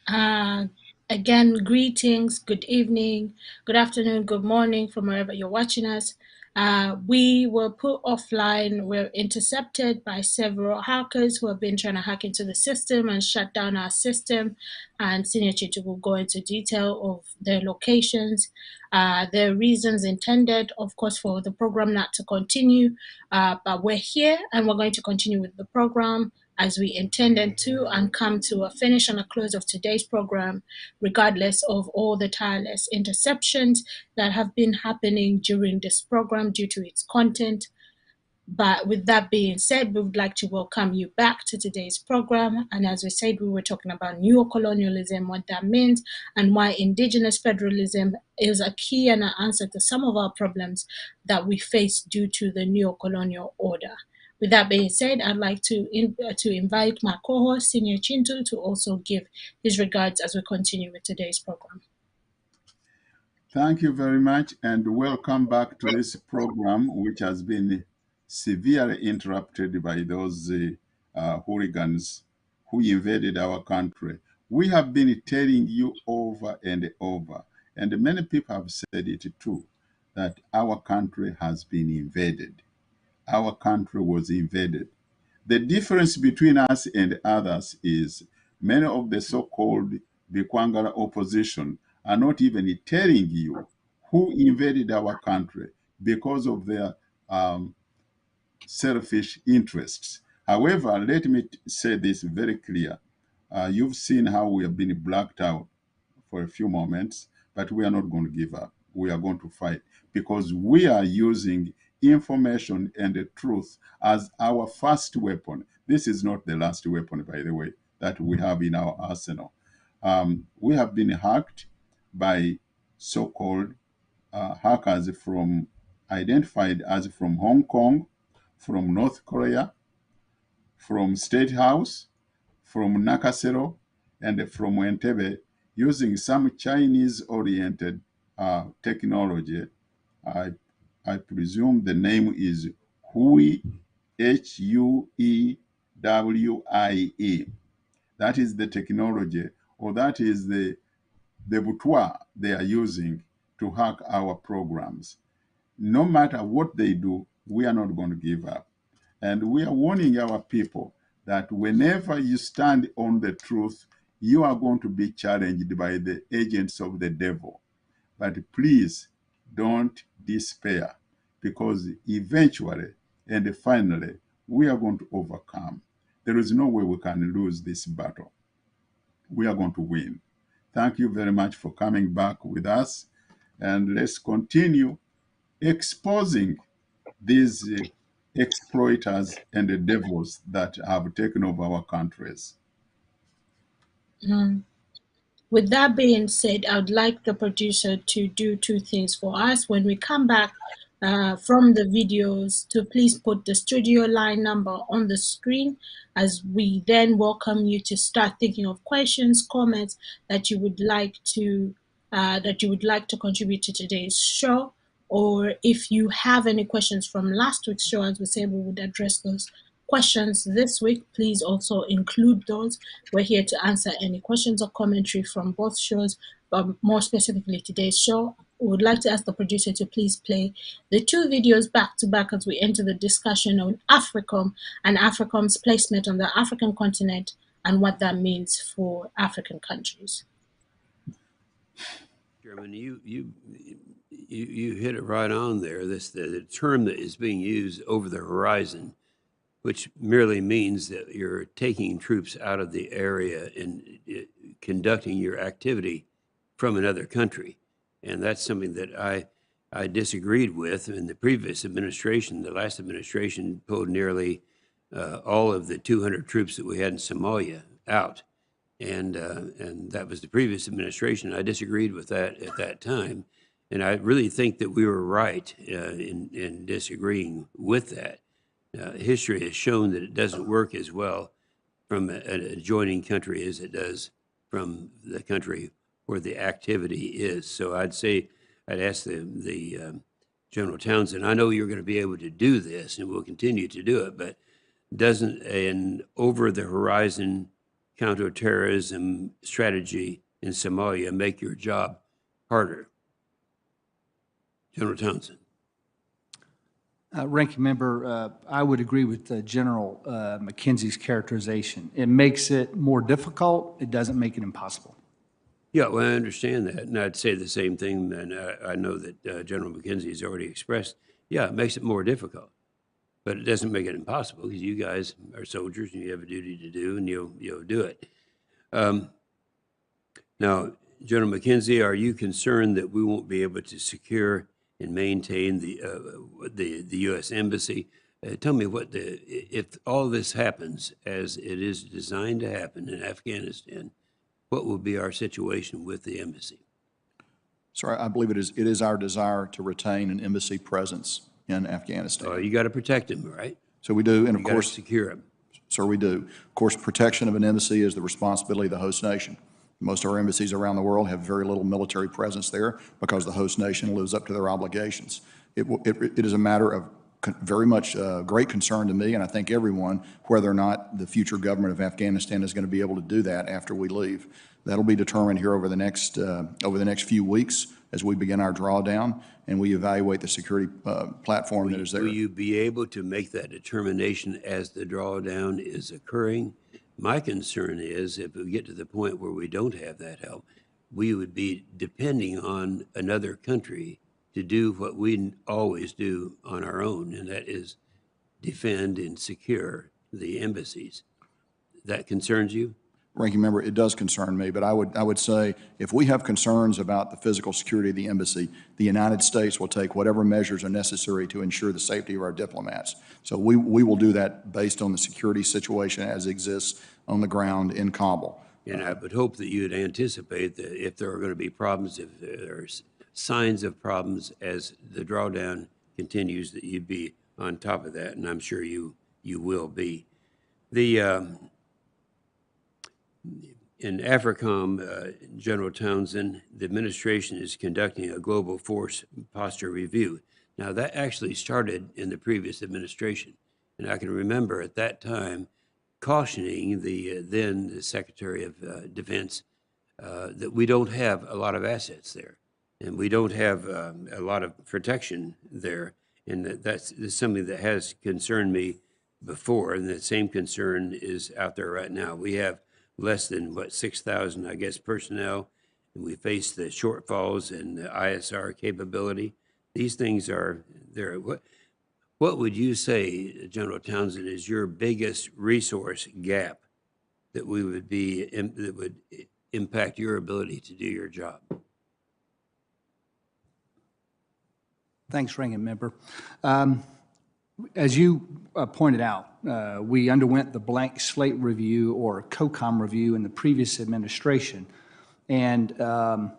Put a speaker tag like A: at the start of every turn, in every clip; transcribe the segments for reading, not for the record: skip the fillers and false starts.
A: Uh, Again, greetings, good evening, good afternoon, good morning from wherever you're watching us. We were put offline. We're intercepted by several hackers who have been trying to hack into the system and shut down our system. And Senior Kintu will go into detail of their locations, their reasons intended, of course, for the program not to continue. But we're here and we're going to continue with the program as we intended to, and come to a finish and a close of today's program, regardless of all the tireless interceptions that have been happening during this program due to its content. But with that being said, we would like to welcome you back to today's program. And as we said, we were talking about neocolonialism, what that means, and why indigenous federalism is a key and an answer to some of our problems that we face due to the neocolonial order. With that being said, I'd like to invite my co-host, Senior Kintu, to also give his regards as we continue with today's program.
B: Thank you very much, and welcome back to this program, which has been severely interrupted by those hooligans who invaded our country. We have been telling you over and over, and many people have said it too, that our country has been invaded. Our country was invaded. The difference between us and others is many of the so-called Bikwangala opposition are not even telling you who invaded our country because of their selfish interests. However, let me say this very clear. You've seen how we have been blacked out for a few moments, but we are not going to give up. We are going to fight because we are using information and the truth as our first weapon. This is not the last weapon, by the way, that we have in our arsenal. We have been hacked by so-called hackers identified as from Hong Kong, from North Korea, from State House, from Nakasero, and from Entebbe, using some Chinese-oriented technology. I presume the name is Hui, Huewie. That is the technology, or that is the boudoir they are using to hack our programs. No matter what they do, we are not going to give up. And we are warning our people that whenever you stand on the truth, you are going to be challenged by the agents of the devil. But please don't despair, because eventually and finally, we are going to overcome. There is no way we can lose this battle. We are going to win. Thank you very much for coming back with us. And let's continue exposing these exploiters and the devils that have taken over our countries.
A: With that being said, I would like the producer to do two things for us. When we come back from the videos, to please put the studio line number on the screen, as we then welcome you to start thinking of questions, comments that you would like to contribute to today's show. Or if you have any questions from last week's show, as we said, we would address those questions this week. Please also include those. We're here to answer any questions or commentary from both shows, but more specifically today's show. We would like to ask the producer to please play the two videos back to back as we enter the discussion on Africom and Africom's placement on the African continent and what that means for African countries.
C: Chairman, you hit it right on there. The term that is being used, over the horizon, which merely means that you're taking troops out of the area and conducting your activity from another country. And that's something that I disagreed with in the previous administration. The last administration pulled nearly all of the 200 troops that we had in Somalia out. And that was the previous administration. I disagreed with that at that time. And I really think that we were right in disagreeing with that. History has shown that it doesn't work as well from an adjoining country as it does from the country where the activity is. So I'd ask the General Townsend, I know you're going to be able to do this and we'll continue to do it, but doesn't an over-the-horizon counterterrorism strategy in Somalia make your job harder? General Townsend.
D: Ranking Member, I would agree with General McKenzie's characterization. It makes it more difficult. It doesn't make it impossible.
C: Yeah, well, I understand that, and I'd say the same thing, and I know that General McKenzie has already expressed, yeah, it makes it more difficult, but it doesn't make it impossible, because you guys are soldiers, and you have a duty to do, and you'll do it. Now, General McKenzie, are you concerned that we won't be able to secure and maintain the U.S. Embassy? Tell me if all this happens as it is designed to happen in Afghanistan, what will be our situation with the embassy?
E: Sir, I believe it is our desire to retain an embassy presence in Afghanistan.
C: You got to protect them, right?
E: So we do, and of course,
C: secure them.
E: sir, we do. Of course, protection of an embassy is the responsibility of the host nation. Most of our embassies around the world have very little military presence there because the host nation lives up to their obligations. It is a matter of very much great concern to me, and I think everyone, whether or not the future government of Afghanistan is going to be able to do that after we leave. That'll be determined here over the next few weeks as we begin our drawdown and we evaluate the security platform that is there.
C: Will you be able to make that determination as the drawdown is occurring? My concern is if we get to the point where we don't have that help, we would be depending on another country to do what we always do on our own, and that is defend and secure the embassies. That concerns you?
E: Ranking Member, it does concern me, but I would say if we have concerns about the physical security of the embassy, the United States will take whatever measures are necessary to ensure the safety of our diplomats. So we will do that based on the security situation as it exists on the ground in Kabul.
C: And I would hope that you'd anticipate that if there are going to be problems, if there's signs of problems as the drawdown continues, that you'd be on top of that, and I'm sure you will be. In Africom, General Townsend, the administration is conducting a global force posture review. Now, that actually started in the previous administration, and I can remember at that time cautioning the Secretary of Defense that we don't have a lot of assets there, and we don't have a lot of protection there, and that's something that has concerned me before, and that same concern is out there right now. We have less than, 6,000, I guess, personnel, and we face the shortfalls in the ISR capability. These things are there. What would you say, General Townsend, is your biggest resource gap that that would impact your ability to do your job?
D: Thanks, Ranking Member. As you pointed out, we underwent the blank slate review or COCOM review in the previous administration. And by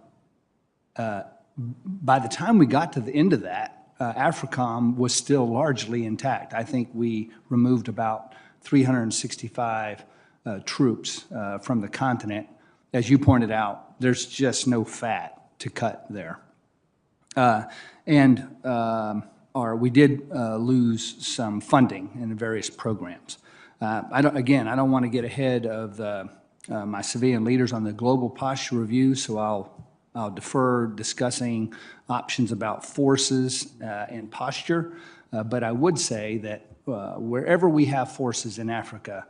D: the time we got to the end of that, Africom was still largely intact. I think we removed about 365 troops from the continent. As you pointed out, there's just no fat to cut there. We did lose some funding in various programs. I don't want to get ahead of my civilian leaders on the global posture review, so I'll defer discussing options about forces and posture. But I would say that wherever we have forces in Africa,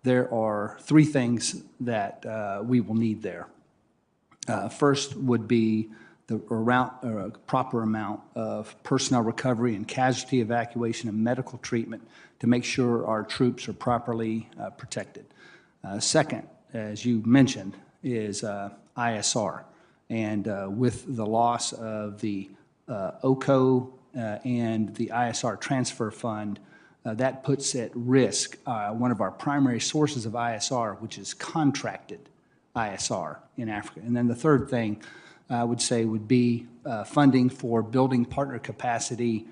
D: there are three things that we will need there. First would be the proper amount of personnel recovery and casualty evacuation and medical treatment to make sure our troops are properly protected. Second, as you mentioned, is ISR. And with the loss of the OCO and the ISR transfer fund, that puts at risk one of our primary sources of ISR, which is contracted ISR in Africa. And then the third thing I would say would be funding for building partner capacity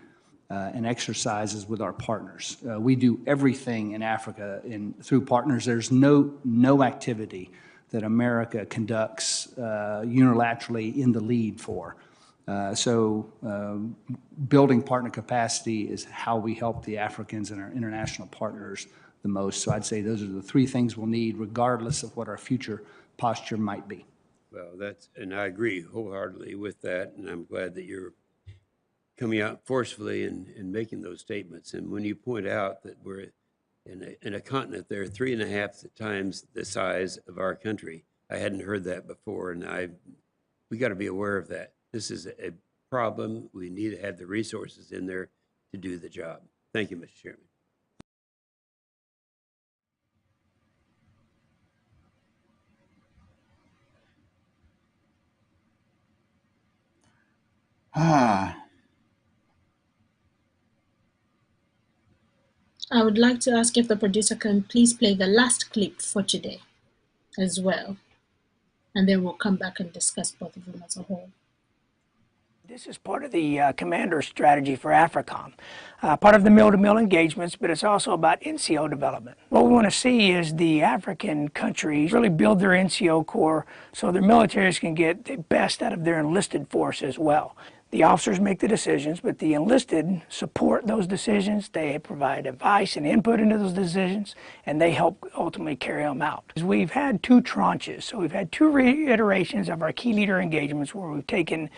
D: and exercises with our partners. We do everything in Africa through partners. There's no activity that America conducts unilaterally in the lead for. Building partner capacity is how we help the Africans and our international partners the most. So I'd say those are the three things we'll need regardless of what our future posture might be.
C: Well, and I agree wholeheartedly with that, and I'm glad that you're coming out forcefully and making those statements. And when you point out that we're in a continent that are 3.5 times the size of our country, I hadn't heard that before, and we got to be aware of that. This is a problem. We need to have the resources in there to do the job. Thank you, Mr. Chairman.
B: Ah,
A: I would like to ask if the producer can please play the last clip for today as well. And then we'll come back and discuss both of them as a whole.
F: This is part of the commander strategy for Africom, part of the mill-to-mill engagements, but it's also about NCO development. What we want to see is the African countries really build their NCO corps so their militaries can get the best out of their enlisted force as well. The officers make the decisions, but the enlisted support those decisions. They provide advice and input into those decisions, and they help ultimately carry them out. We've had two tranches, so we've had two reiterations of our key leader engagements where we've taken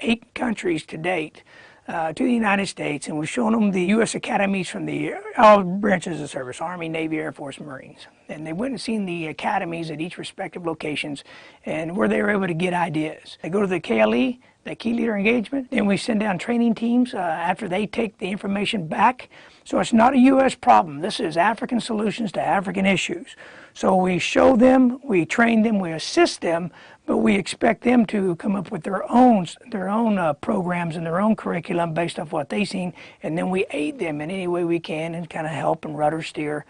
F: 8 countries to date to the United States, and we've shown them the U.S. academies from all branches of service, Army, Navy, Air Force, Marines. And they went and seen the academies at each respective locations and where they were able to get ideas. They go to the KLE, that key leader engagement, then we send down training teams after they take the information back. So it's not a U.S. problem. This is African solutions to African issues. So we show them, we train them, we assist them, but we expect them to come up with their own programs and their own curriculum based off what they've seen, and then we aid them in any way we can and kind of help and rudder steer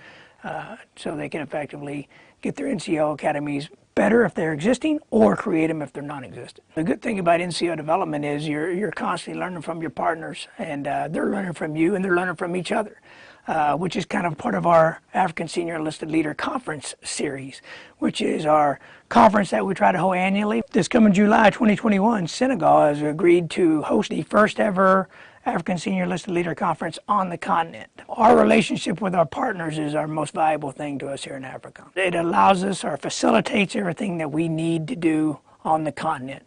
F: so they can effectively get their NCO academies better if they're existing or create them if they're non-existent. The good thing about NCO development is you're constantly learning from your partners, and they're learning from you and they're learning from each other. Which is kind of part of our African Senior Enlisted Leader Conference series, which is our conference that we try to hold annually. This coming July 2021, Senegal has agreed to host the first ever African Senior Enlisted Leader Conference on the continent. Our relationship with our partners is our most valuable thing to us here in Africa. It allows us or facilitates everything that we need to do on the continent.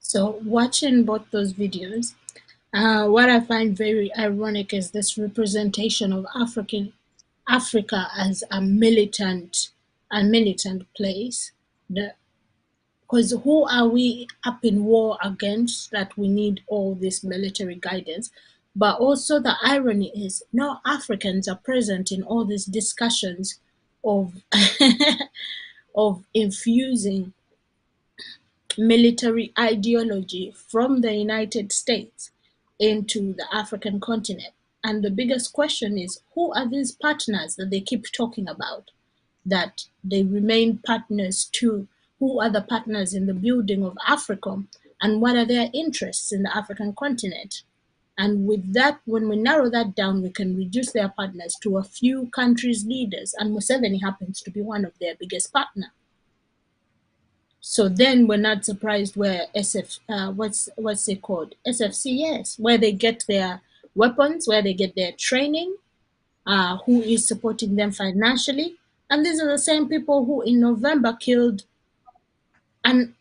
A: So watching both those videos, what I find very ironic is this representation of Africa as a militant place. Because who are we up in war against that we need all this military guidance? But also the irony is no Africans are present in all these discussions of of infusing military ideology from the United States into the African continent. And the biggest question is, who are these partners that they keep talking about, that they remain partners to? Who are the partners in the building of Africom, and what are their interests in the African continent? And with that, when we narrow that down, we can reduce their partners to a few countries' leaders, and Museveni happens to be one of their biggest partners. So then we're not surprised where what's it called? SFCS, where they get their weapons, where they get their training, who is supporting them financially. And these are the same people who in November killed an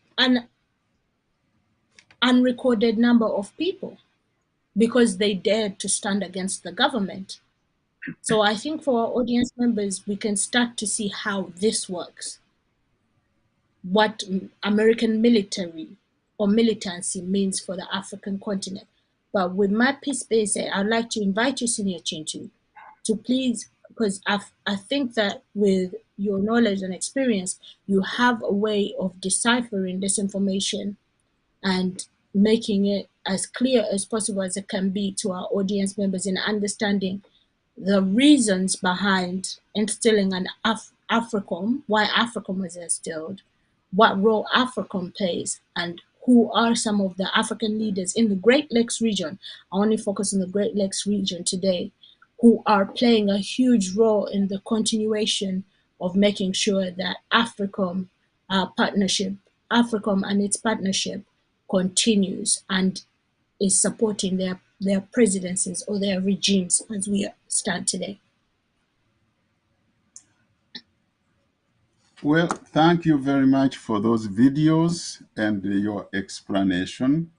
A: unrecorded number of people because they dared to stand against the government. So I think for our audience members, we can start to see how this works. What American military or militancy means for the African continent. But with my piece space, I'd like to invite you, Senior Kintu, to please, because I think that with your knowledge and experience, you have a way of deciphering this information and making it as clear as possible as it can be to our audience members in understanding the reasons behind instilling an Africom, why Africom was instilled, what role Africom plays, and who are some of the African leaders in the Great Lakes region. I only focus on the Great Lakes region today, who are playing a huge role in the continuation of making sure that Africom and its partnership continues. And is supporting their presidencies or their regimes as we stand today.
B: Well, thank you very much for those videos and your explanation.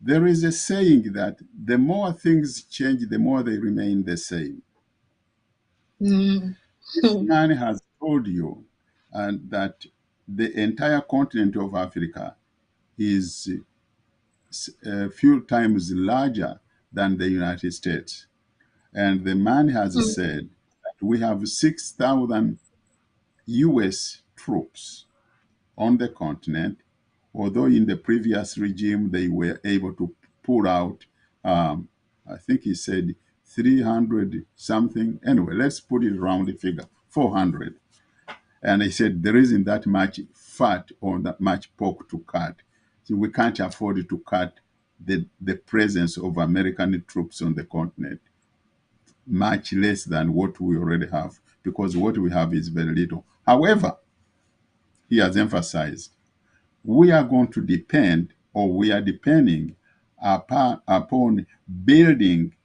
B: There is a saying that the more things change, the more they remain the same.
A: Mm.
B: This man has told you that the entire continent of Africa is a few times larger than the United States. And the man has
A: Mm.
B: said that we have 6,000 US troops on the continent, although in the previous regime they were able to pull out, I think he said 300 something. Anyway, let's put it around the figure, 400. And he said there isn't that much fat or that much pork to cut. So we can't afford to cut the presence of American troops on the continent, much less than what we already have, because what we have is very little. However, he has emphasized we are going to depend, or we are depending upon building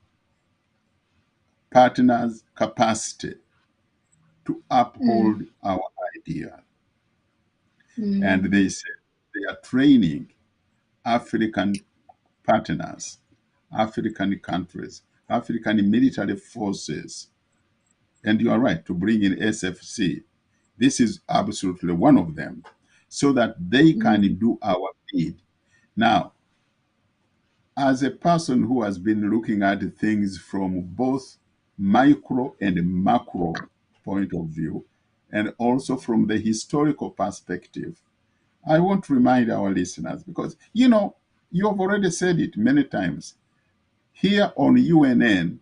B: partners' capacity to uphold our idea. And they said they are training African partners, African countries, African military forces. And you are right to bring in SFC. This is absolutely one of them, so that they can do our bid. Now, as a person who has been looking at things from both micro and macro point of view, and also from the historical perspective, I want to remind our listeners, because, you have already said it many times. Here on UNN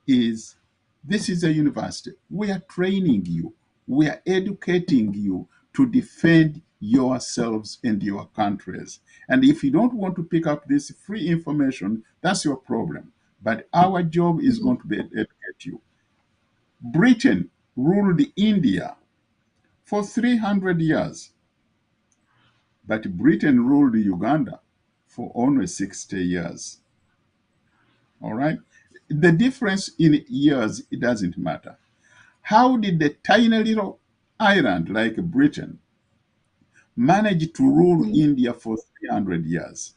B: this is a university. We are training you. We are educating you to defend yourselves and your countries. And if you don't want to pick up this free information, that's your problem. But our job is going to be to educate you. Britain ruled India for 300 years. But Britain ruled Uganda for only 60 years. All right? The difference in years, it doesn't matter. How did the tiny little island like Britain manage to rule India for 300 years?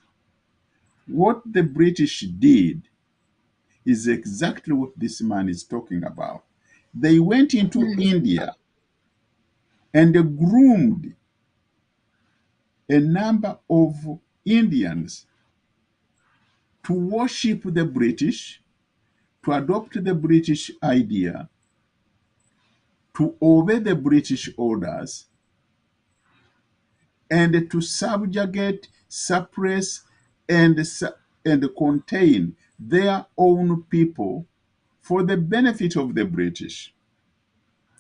B: What the British did is exactly what this man is talking about. They went into India and they groomed a number of Indians to worship the British, to adopt the British idea, to obey the British orders, and to subjugate, suppress, and contain their own people for the benefit of the British.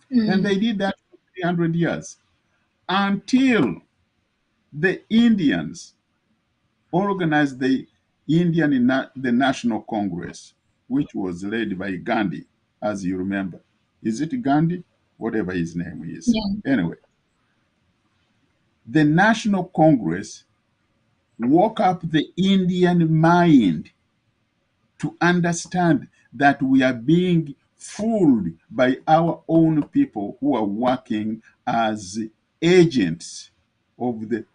B: And they did that for 300 years until the Indians organized the National Congress, which was led by Gandhi, as you remember. Is it Gandhi? Whatever his name is.
A: Yeah.
B: Anyway, the National Congress woke up the Indian mind to understand that we are being fooled by our own people who are working as agents of the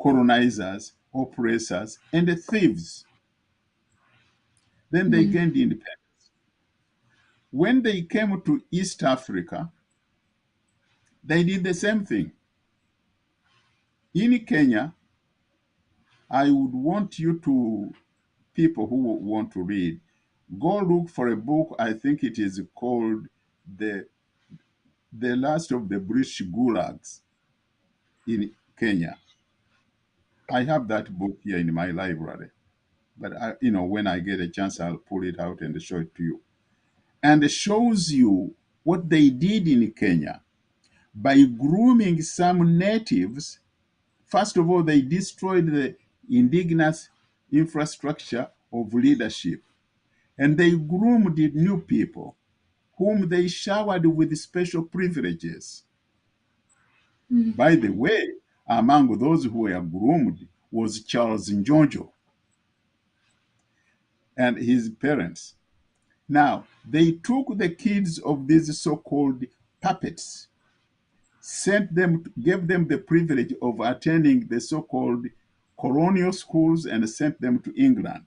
B: colonizers, oppressors, and the thieves. Then they gained independence. When they came to East Africa, they did the same thing. In Kenya, I would want you to, people who want to read, go look for a book. I think it is called the Last of the British Gulags in Kenya. I have that book here in my library, but when I get a chance, I'll pull it out and show it to you. And it shows you what they did in Kenya by grooming some natives. First of all, they destroyed the indigenous infrastructure of leadership, and they groomed new people whom they showered with special privileges. By the way, among those who were groomed was Charles Njonjo. and his parents. Now, they took the kids of these so-called puppets, gave them the privilege of attending the so-called colonial schools and sent them to England.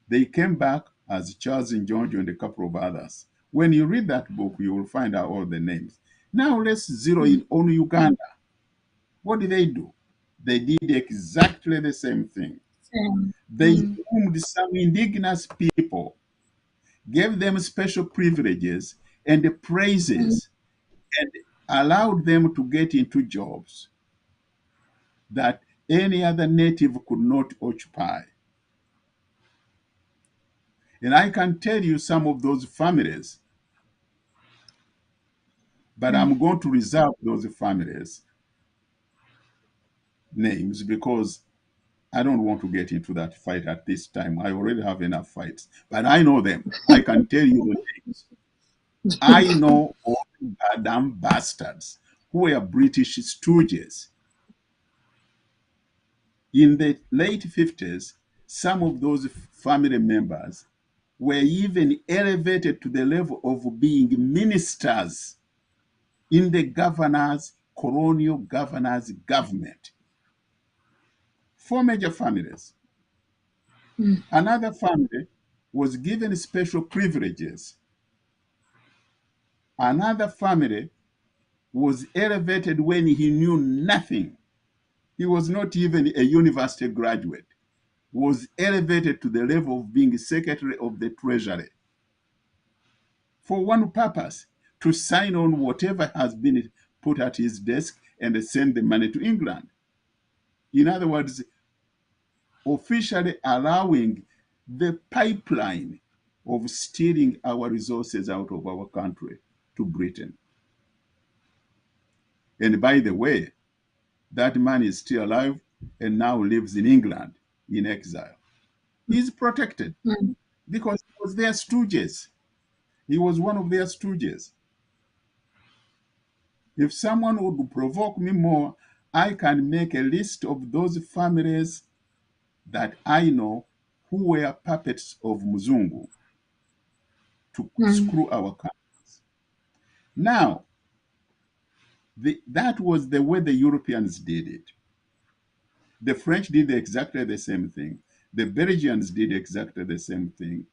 B: They came back as Charles and George and a couple of others. When you read that book, you will find out all the names. Now let's zero in on Uganda. What did they do? They did exactly the same thing. They groomed some indigenous people, gave them special privileges and praises, and allowed them to get into jobs that any other native could not occupy. And I can tell you some of those families, but I'm going to reserve those families' names because I don't want to get into that fight at this time. I already have enough fights, but I know them. I can tell you the names. I know all the goddamn bastards who were British stooges. In the late 50s, some of those family members were even elevated to the level of being ministers in the colonial governor's government. 4 major families. Another family was given special privileges. Another family was elevated when he knew nothing. He was not even a university graduate, was elevated to the level of being Secretary of the Treasury for one purpose, to sign on whatever has been put at his desk and send the money to England. In other words, officially allowing the pipeline of stealing our resources out of our country to Britain. And by the way, that man is still alive and now lives in England in exile. He's protected because he was their stooges. He was one of their stooges. If someone would provoke me more, I can make a list of those families that I know who were puppets of Muzungu to screw our countries. Now, that was the way the Europeans did it. The French did exactly the same thing. The Belgians did exactly the same thing.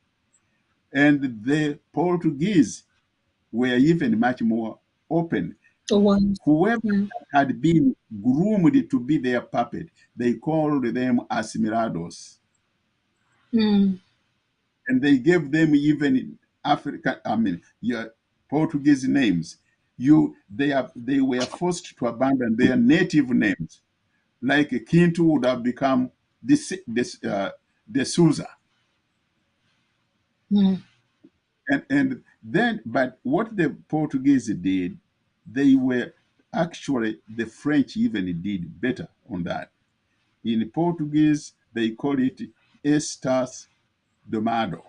B: And the Portuguese were even much more open. Whoever had been groomed to be their puppet, they called them assimilados. And they gave them even Portuguese names. They were forced to abandon their native names. Like Kintu would have become De Souza. And then, but what the Portuguese did, the French even did better on that. In Portuguese, they call it Estas Domado,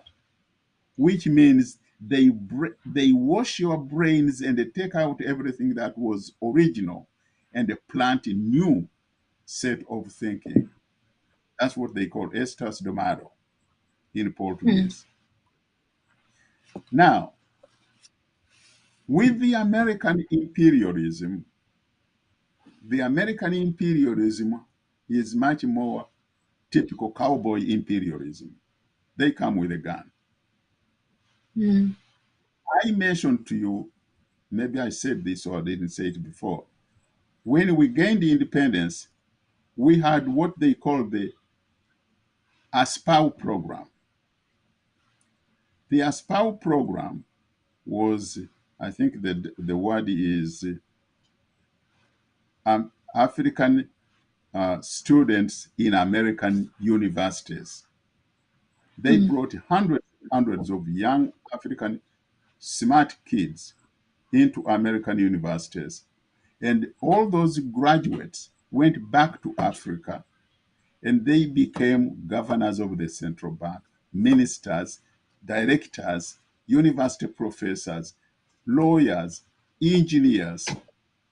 B: which means they wash your brains and they take out everything that was original and they plant a new set of thinking. That's what they call Estas Domado in Portuguese. Now, with the American imperialism is much more typical cowboy imperialism. They come with a gun. I mentioned to you, maybe I said this or I didn't say it before. When we gained independence, we had what they call the ASPAW program. The ASPAW program was, I think the word is African students in American universities. They brought hundreds of young African smart kids into American universities. And all those graduates went back to Africa and they became governors of the central bank, ministers, directors, university professors, lawyers, engineers,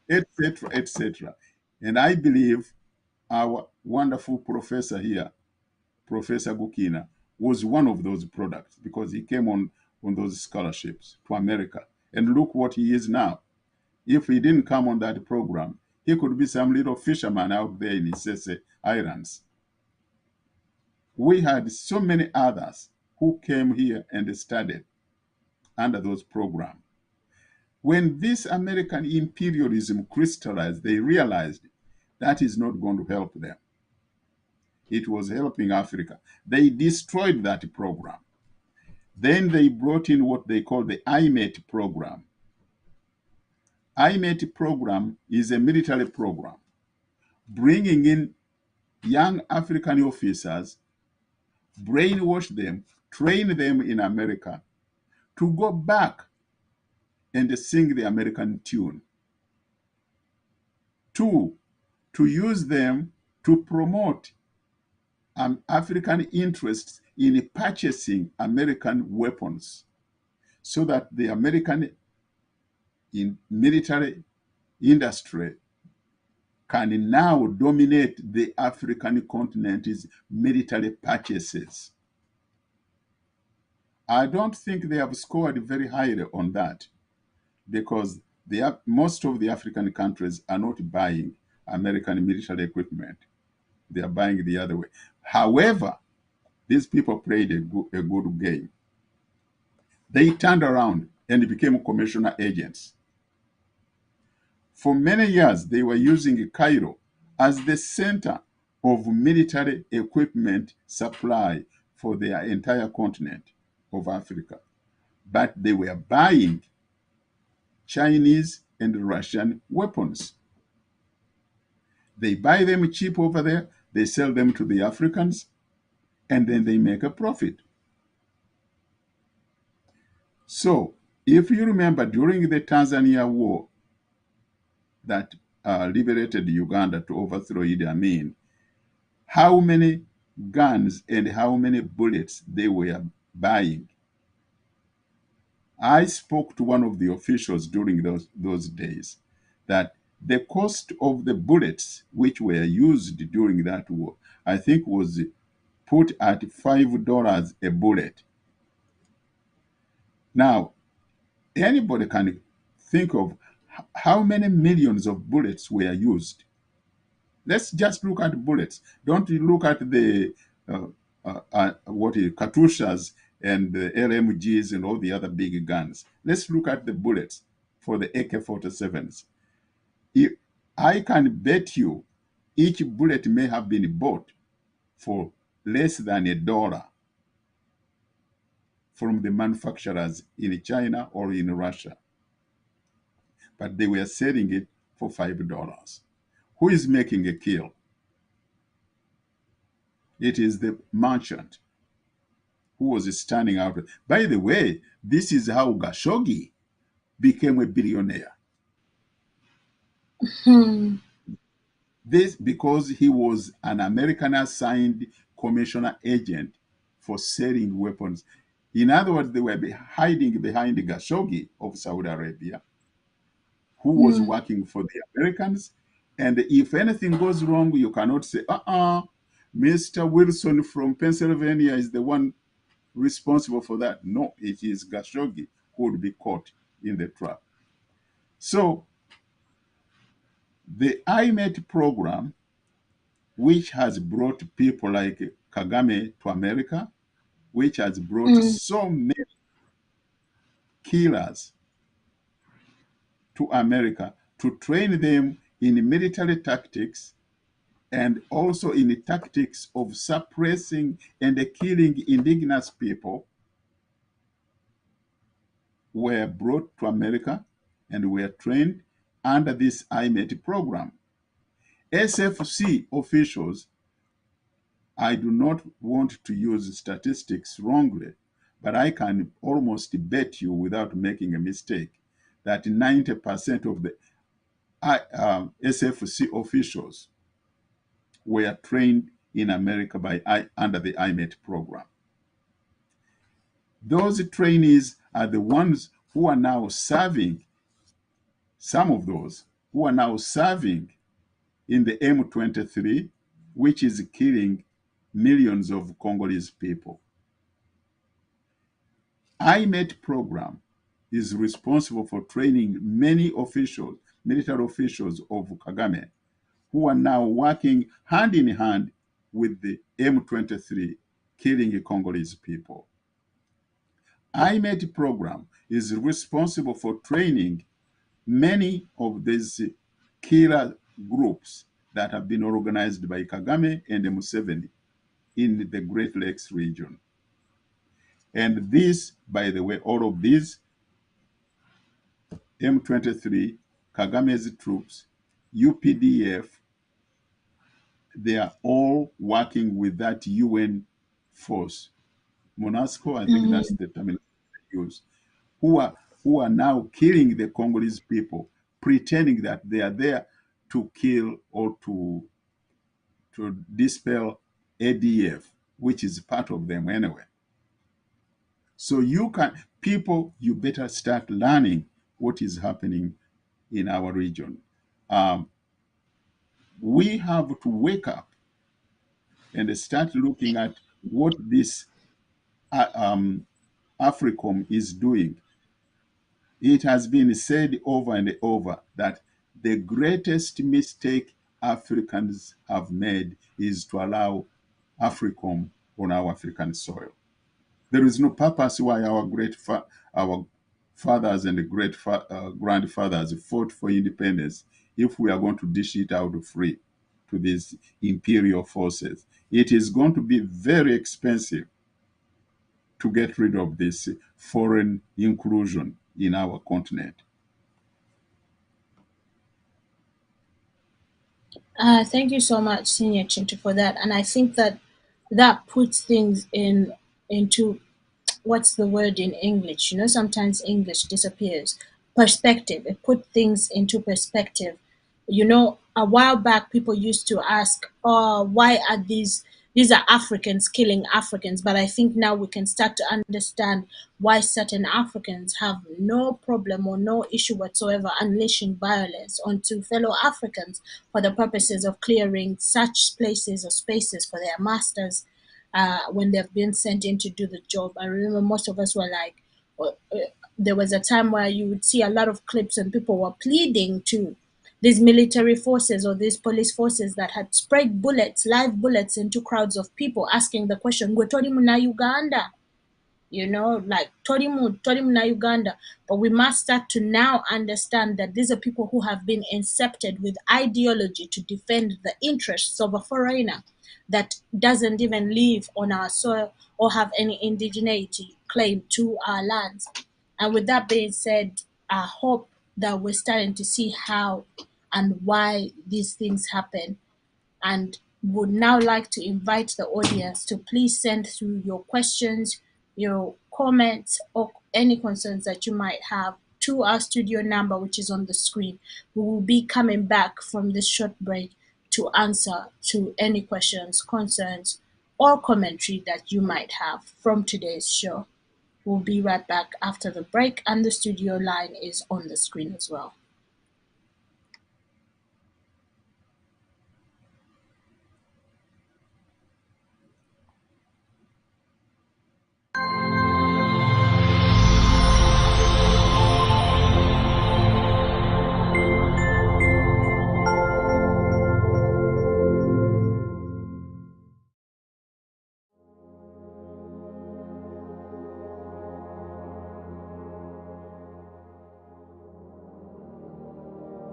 B: etc., etc. And I believe our wonderful professor here, Professor Gukina, was one of those products because he came on those scholarships to America. And look what he is now. If he didn't come on that program, he could be some little fisherman out there in Isese Islands. We had so many others who came here and studied under those programs. When this American imperialism crystallized, they realized that is not going to help them. It was helping Africa. They destroyed that program. Then they brought in what they call the IMET program. IMET program is a military program, bringing in young African officers, brainwash them, train them in America to go back and sing the American tune. 2, to use them to promote African interests in purchasing American weapons so that the American military industry can now dominate the African continent's military purchases. I don't think they have scored very highly on that because most of the African countries are not buying American military equipment. They are buying the other way. However, these people played a good game. They turned around and became commissioner agents. For many years, they were using Kayiira as the center of military equipment supply for their entire continent of Africa. But they were buying Chinese and Russian weapons. They buy them cheap over there, they sell them to the Africans, and then they make a profit. So, if you remember, during the Tanzania War that liberated Uganda to overthrow Idi Amin, how many guns and how many bullets they were buying. I spoke to one of the officials during those days that the cost of the bullets which were used during that war, I think was put at $5 a bullet. Now, anybody can think of how many millions of bullets were used. Let's just look at bullets. Don't look at the Katyushas and the LMGs and all the other big guns. Let's look at the bullets for the AK-47s. I can bet you each bullet may have been bought for less than $1 from the manufacturers in China or in Russia. But they were selling it for $5. Who is making a kill? It is the merchant who was standing out. By the way, this is how Khashoggi became a billionaire. This because he was an American assigned commissioner agent for selling weapons. In other words, they were hiding behind Khashoggi of Saudi Arabia, who was working for the Americans. And if anything goes wrong, you cannot say, Mr. Wilson from Pennsylvania is the one responsible for that. No, it is Khashoggi who would be caught in the trap. So the IMET program, which has brought people like Kagame to America, which has brought so many killers to America to train them in military tactics and also in the tactics of suppressing and killing indigenous people, were brought to America and were trained under this IMET program. SFC officials, I do not want to use statistics wrongly, but I can almost bet you without making a mistake that 90% of the SFC officials were trained in America under the IMET program. Those trainees are the ones who are now serving, some of those who are now serving in the M23, which is killing millions of Congolese people. IMET program is responsible for training many officials, military officials of Kagame, who are now working hand in hand with the M23, killing Congolese people. IMET program is responsible for training many of these killer groups that have been organized by Kagame and Museveni in the Great Lakes region. And this, by the way, all of these, M23, Kagame's troops, UPDF, they are all working with that UN force. MONUSCO, I think that's the term they use, who are now killing the Congolese people, pretending that they are there to kill or to dispel ADF, which is part of them anyway. So you better start learning what is happening in our region. We have to wake up and start looking at what this Africom is doing. It has been said over and over that the greatest mistake Africans have made is to allow Africom on our African soil. There is no purpose why our fathers and grandfathers fought for independence if we are going to dish it out free to these imperial forces. It is going to be very expensive to get rid of this foreign inclusion in our continent.
A: Thank you so much, Senior Kintu, for that. And I think that puts things into what's the word in English? You know, sometimes English disappears. Perspective. It put things into perspective. You know, a while back, people used to ask, "Oh, why are these are Africans killing Africans?" But I think now we can start to understand why certain Africans have no problem or no issue whatsoever unleashing violence onto fellow Africans for the purposes of clearing such places or spaces for their masters when they've been sent in to do the job. I remember most of us were like, there was a time where you would see a lot of clips and people were pleading to these military forces or these police forces that had sprayed bullets, live bullets into crowds of people, asking the question, "Gwe torimu na Uganda?" You know, like torimu na Uganda. But we must start to now understand that these are people who have been incepted with ideology to defend the interests of a foreigner that doesn't even live on our soil or have any indigeneity claim to our lands. And with that being said, I hope that we're starting to see how and why these things happen, and would now like to invite the audience to please send through your questions, your comments, or any concerns that you might have to our studio number, which is on the screen. We will be coming back from this short break to answer to any questions, concerns, or commentary that you might have from today's show. We'll be right back after the break, and the studio line is on the screen as well.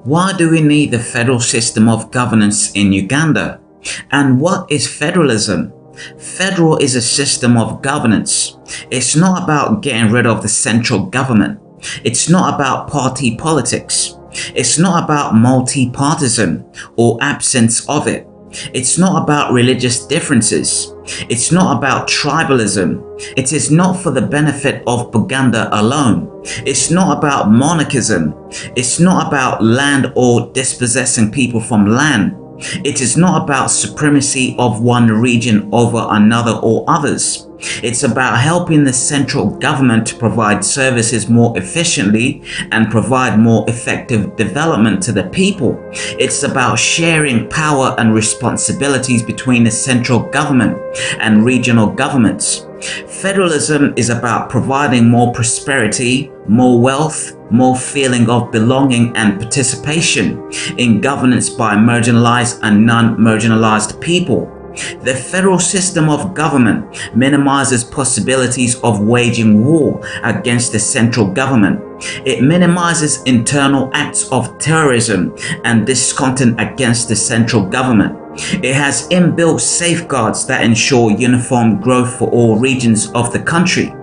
G: Why do we need the federal system of governance in Uganda? And what is federalism? Federal is a system of governance. It's not about getting rid of the central government. It's not about party politics. It's not about multi-partisan or absence of it. It's not about religious differences. It's not about tribalism. It is not for the benefit of Buganda alone. It's not about monarchism. It's not about land or dispossessing people from land. It is not about supremacy of one region over another or others. It's about helping the central government to provide services more efficiently and provide more effective development to the people. It's about sharing power and responsibilities between the central government and regional governments. Federalism is about providing more prosperity, more wealth, more feeling of belonging and participation in governance by marginalized and non-marginalized people. The federal system of government minimizes possibilities of waging war against the central government. It minimizes internal acts of terrorism and discontent against the central government. It has inbuilt safeguards that ensure uniform growth for all regions of the country,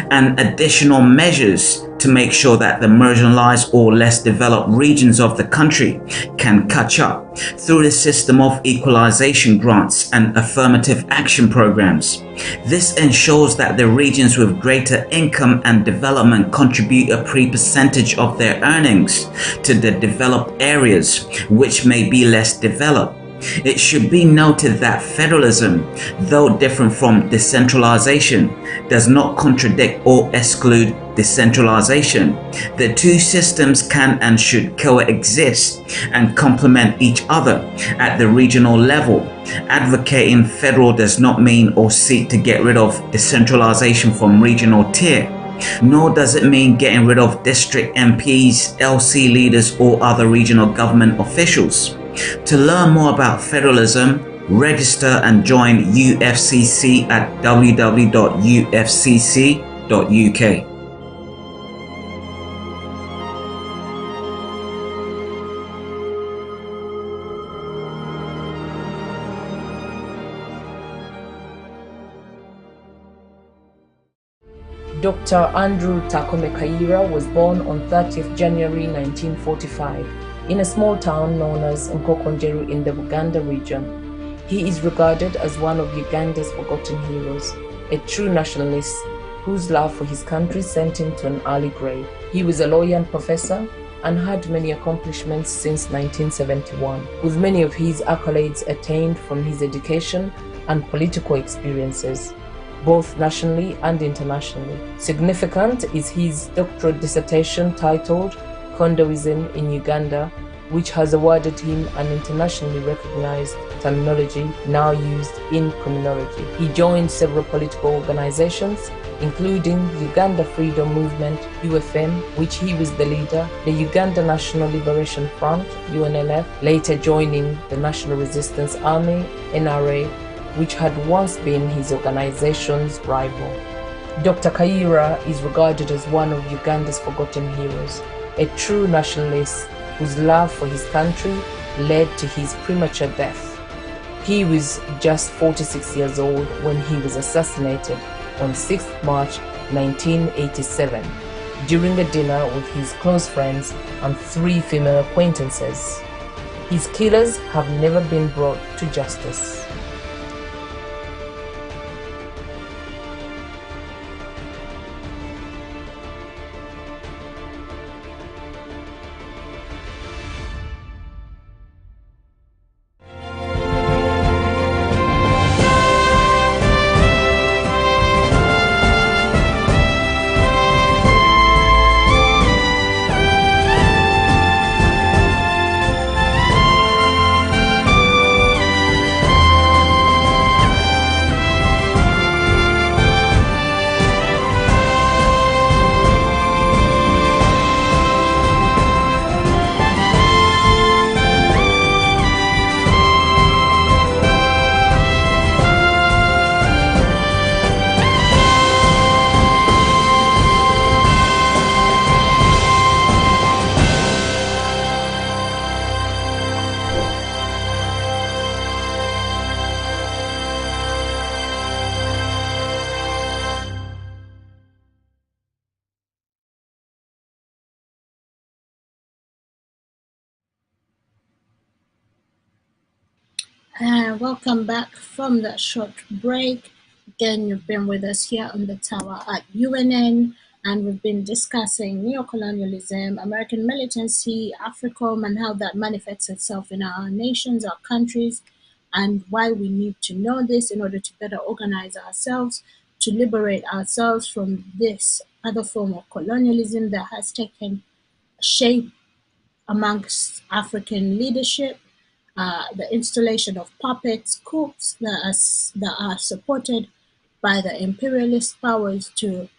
G: and additional measures to make sure that the marginalized or less developed regions of the country can catch up through the system of equalization grants and affirmative action programs. This ensures that the regions with greater income and development contribute a percentage of their earnings to the developed areas which may be less developed. It should be noted that federalism, though different from decentralization, does not contradict or exclude decentralization. The two systems can and should coexist and complement each other at the regional level. Advocating federal does not mean or seek to get rid of decentralization from regional tier, nor does it mean getting rid of district MPs, LC leaders, or other regional government officials. To learn more about federalism, register and join UFCC at www.ufcc.uk.
H: Dr. Andrew Takome Kayiira was born on 30th January 1945 in a small town known as Nkokonjeru in the Uganda region. He is regarded as one of Uganda's forgotten heroes, a true nationalist whose love for his country sent him to an early grave. He was a lawyer and professor and had many accomplishments since 1971, with many of his accolades attained from his education and political experiences, both nationally and internationally. Significant is his doctoral dissertation titled Condoism in Uganda, which has awarded him an internationally recognized terminology now used in criminology. He joined several political organizations, including Uganda Freedom Movement, UFM, which he was the leader, the Uganda National Liberation Front, UNLF, later joining the National Resistance Army, NRA, which had once been his organization's rival. Dr. Kayiira is regarded as one of Uganda's forgotten heroes, a true nationalist whose love for his country led to his premature death. He was just 46 years old when he was assassinated on 6th March 1987 during a dinner with his close friends and 3 female acquaintances. His killers have never been brought to justice.
A: Welcome back from that short break. Again, you've been with us here on the Tower at UNN, and we've been discussing neocolonialism, American militancy, Africom, and how that manifests itself in our nations, our countries, and why we need to know this in order to better organize ourselves, to liberate ourselves from this other form of colonialism that has taken shape amongst African leadership, the installation of puppets, coups that are supported by the imperialist powers to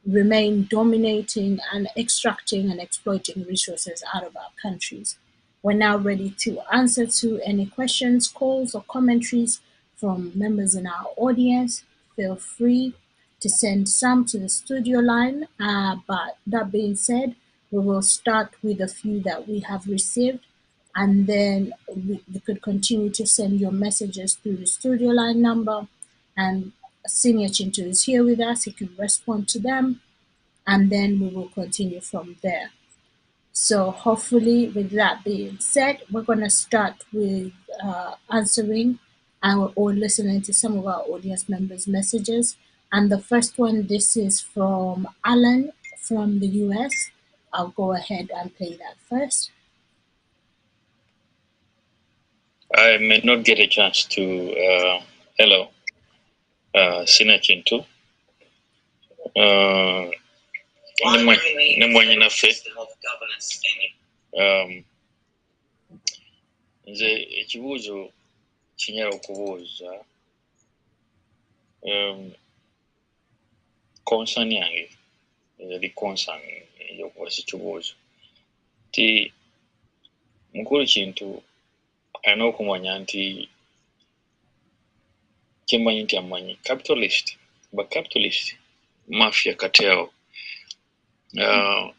A: remain dominating and extracting and exploiting resources out of our countries. We're now ready to answer to any questions, calls, or commentaries from members in our audience. Feel free to send some to the studio line. But that being said, we will start with a few that we have received, and then you could continue to send your messages through the studio line number. And Senior Kintu is here with us. He can respond to them, and then we will continue from there. So hopefully, with that being said, we're going to start with answering or listening to some of our audience members' messages. And the first one, this is from Alan from the US. I'll go ahead and play that first.
I: I may not get a chance to, hello, Senior Kintu. Nemwanyi naffe nze ekibuuzo kinyala okubuuza concern yange eri concern eyokuba si kibuuzo ti mukulu Kintu alina okumanya nti kyemmanyi nti amanyi capitalist capitalist mafia cartel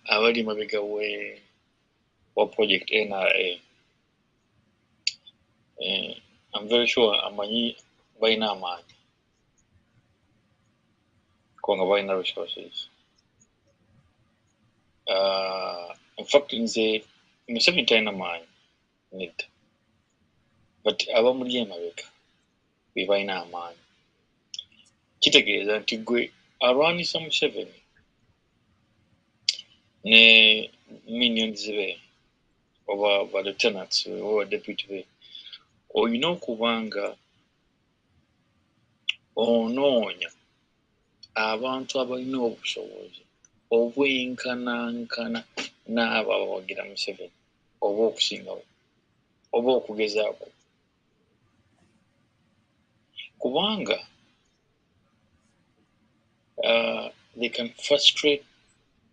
I: abali mabega wa project NRA. I'm very sure amanyi balina amaanyi kubanga balina resources. In fact nze Museveni talina maanyi nedda, but abamuli emabega be balina amaanyi. Kitegeeza nti gwe alwanisa Museveni ne minions be oba ba lieutenants oba deputy be olina okuba nga onoonya abantu abalina obusobozi obwenkanankana n'abo abawagira Museveni oba okusingawo oba okugezaako, kubanga they can frustrate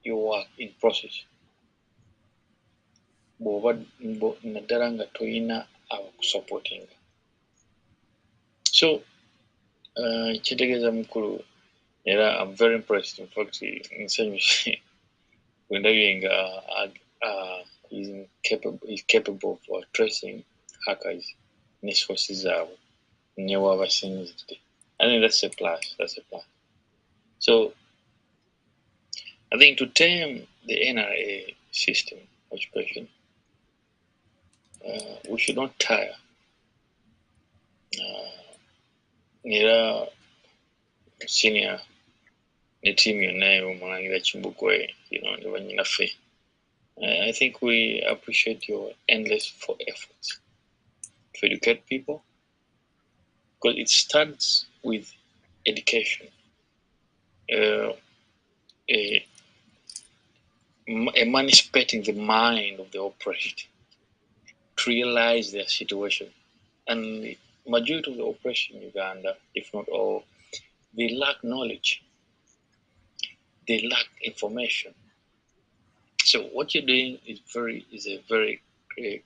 I: your work in process bw'oba naddala nga toyina abakusupportinga. So kitegeeza mukulu era I'm very impressed. In fact nsanyuse bwe ndabye nga is capable of tracing hackers ne sources zaabwe ne wabasinzidde. I think that's a plus. So I think to tame the NRA system occupation, we should not tire. Nera senior ne team yonna omulangira Kimbugwe, ne bannyinaffe. I think we appreciate your endless efforts to educate people, because it starts with education. Emancipating the mind of the oppressed to realize their situation. And the majority of the oppressed in Uganda, if not all, they lack knowledge. They lack information. So what you're doing is a very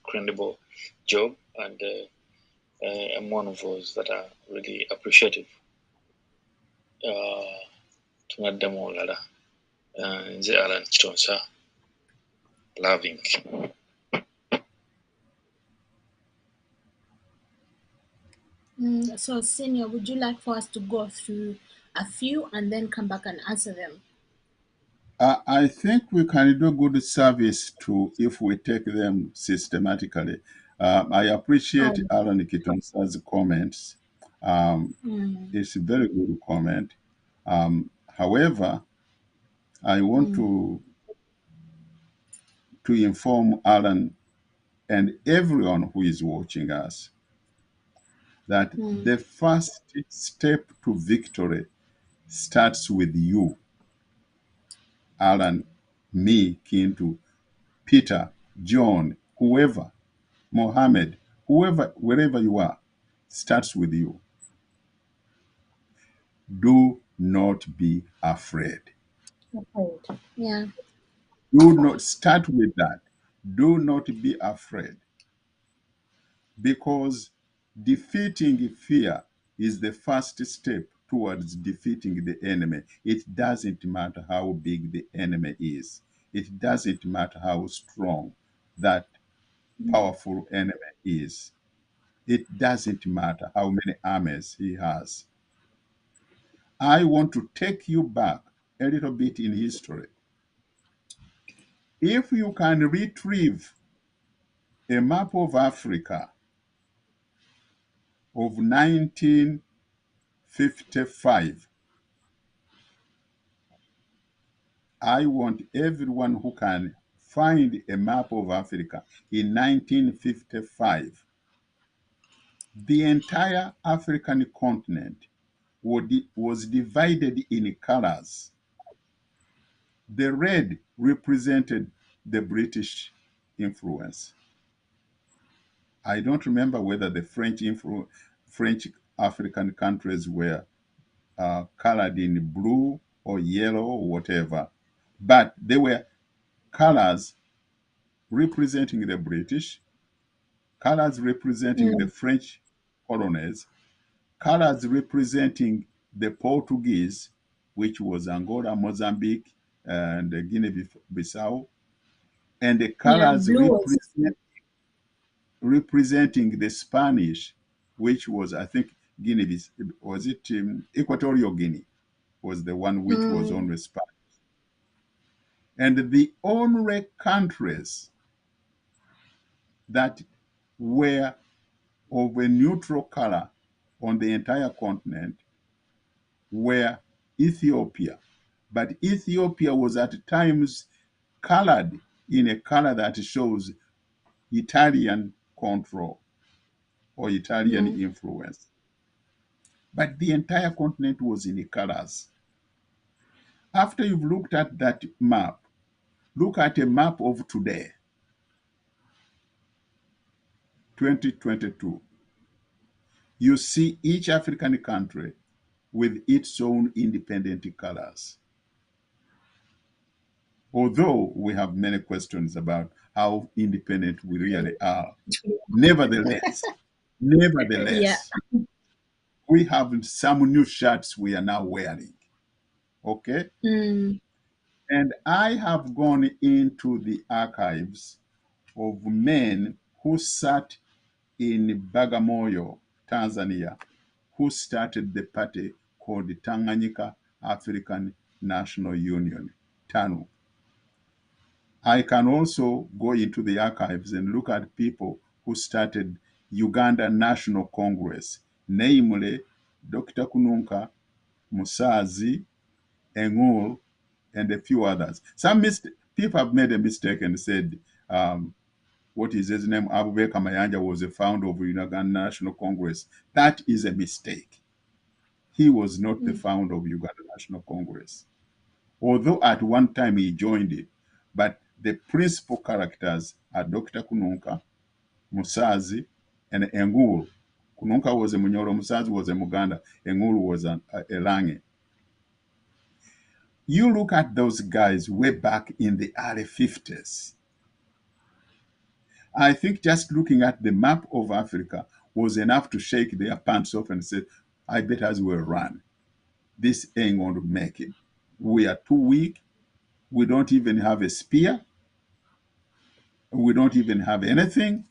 I: credible job, and I'm one of those that are really appreciative. Tunaddamu olala nze Alan Kitonsa, loving.
A: So, Senior, would you like for us to go through a few and then come back and answer them?
B: I think we can do good service if we take them systematically. I appreciate Alan Kitonsa's comments. It's a very good comment. However, I want to inform Alan and everyone who is watching us that the first step to victory starts with you, Alan, me, Kintu, Peter, John, whoever, Mohammed, whoever, wherever you are, starts with you. Do not be afraid.
A: Afraid. Yeah.
B: Do not start with that. Do not be afraid. Because defeating fear is the first step towards defeating the enemy. It doesn't matter how big the enemy is. It doesn't matter how strong that powerful enemy is. It doesn't matter how many armies he has. I want to take you back a little bit in history. If you can retrieve a map of Africa of 1955, I want everyone who can find a map of Africa in 1955. The entire African continent was divided in colors. The red represented the British influence. I don't remember whether the French African countries were colored in blue or yellow or whatever, but they were colors representing the British, colors representing the French colonies, colors representing the Portuguese, which was Angola, Mozambique, and Guinea-Bissau, and the
A: Yeah.
B: colors
A: Blue was.
B: representing the Spanish, which was, I think, Guinea, was it Equatorial Guinea was the one which was only Spanish. And the only countries that were of a neutral color on the entire continent were Ethiopia. But Ethiopia was at times colored in a color that shows Italian control or Italian influence. But the entire continent was in colors. After you've looked at that map, look at a map of today, 2022. You see each African country with its own independent colors. Although we have many questions about how independent we really are, nevertheless,
A: Yeah.
B: we have some new shirts we are now wearing. Okay? And I have gone into the archives of men who sat in Bagamoyo, Tanzania, who started the party called the Tanganyika African National Union, TANU. I can also go into the archives and look at people who started Uganda National Congress, namely Dr. Kununka, Musazi, Engul, and a few others. People have made a mistake and said, what is his name? Abubakar Mayanja was a founder of Uganda National Congress. That is a mistake. He was not the founder of Uganda National Congress. Although at one time he joined it, but the principal characters are Dr. Kununka, Musazi, and Engul. Kununka was a Munyoro, Musazi was a Muganda, Engul was a Lange. You look at those guys way back in the early 50s. I think just looking at the map of Africa was enough to shake their pants off and say, I bet as well run. This ain't going to make it. We are too weak. We don't even have a spear. We don't even have anything.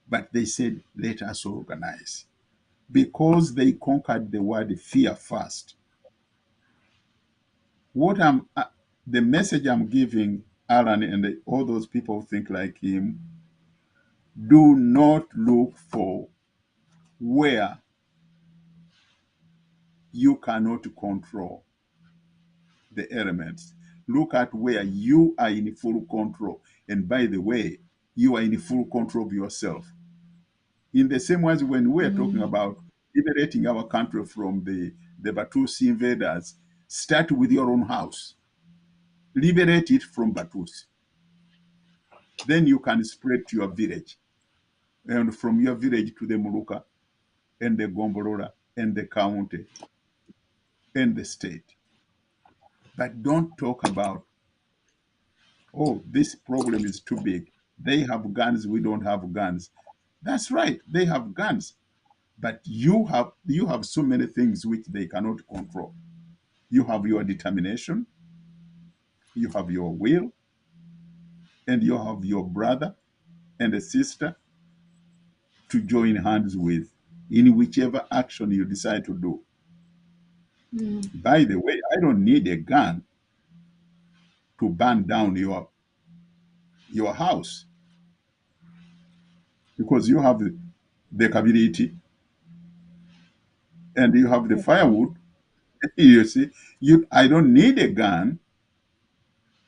B: But they said, let us organize. Because they conquered the word fear first. The message I'm giving Alan and all those people who think like him, do not look for where you cannot control the elements. Look at where you are in full control. And by the way, you are in full control of yourself. In the same way as when we're talking about liberating our country from the Batusi invaders, start with your own house. Liberate it from Batusi. Then you can spread to your village. And from your village to the Muluka and the Gombolora and the county. and the state. But don't talk about, oh, this problem is too big. They have guns, we don't have guns. That's right, they have guns. But you have so many things which they cannot control. You have your determination, you have your will, and you have your brother and a sister to join hands with in whichever action you decide to do. By the way, I don't need a gun to burn down your house because you have the capability and you have the firewood. You see, I don't need a gun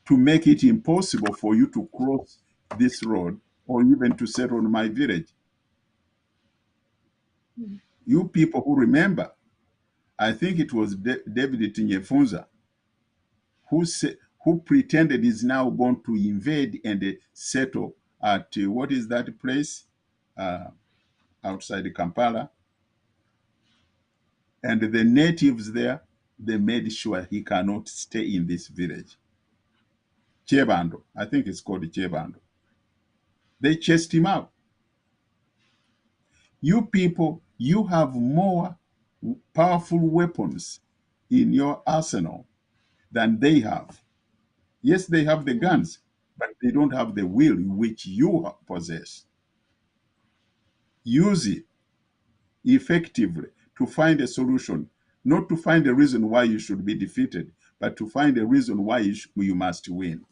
B: to make it impossible for you to cross this road or even to settle in my village. You people who remember, I think it was David Tinyefunza who pretended is now going to invade and settle at what is that place outside Kampala, and the natives there, they made sure he cannot stay in this village. Chebando, I think it's called Chebando. They chased him out. You people, you have more powerful weapons in your arsenal than they have. Yes, they have the guns, but they don't have the will which you possess. Use it effectively to find a solution, not to find a reason why you should be defeated, but to find a reason why you must win.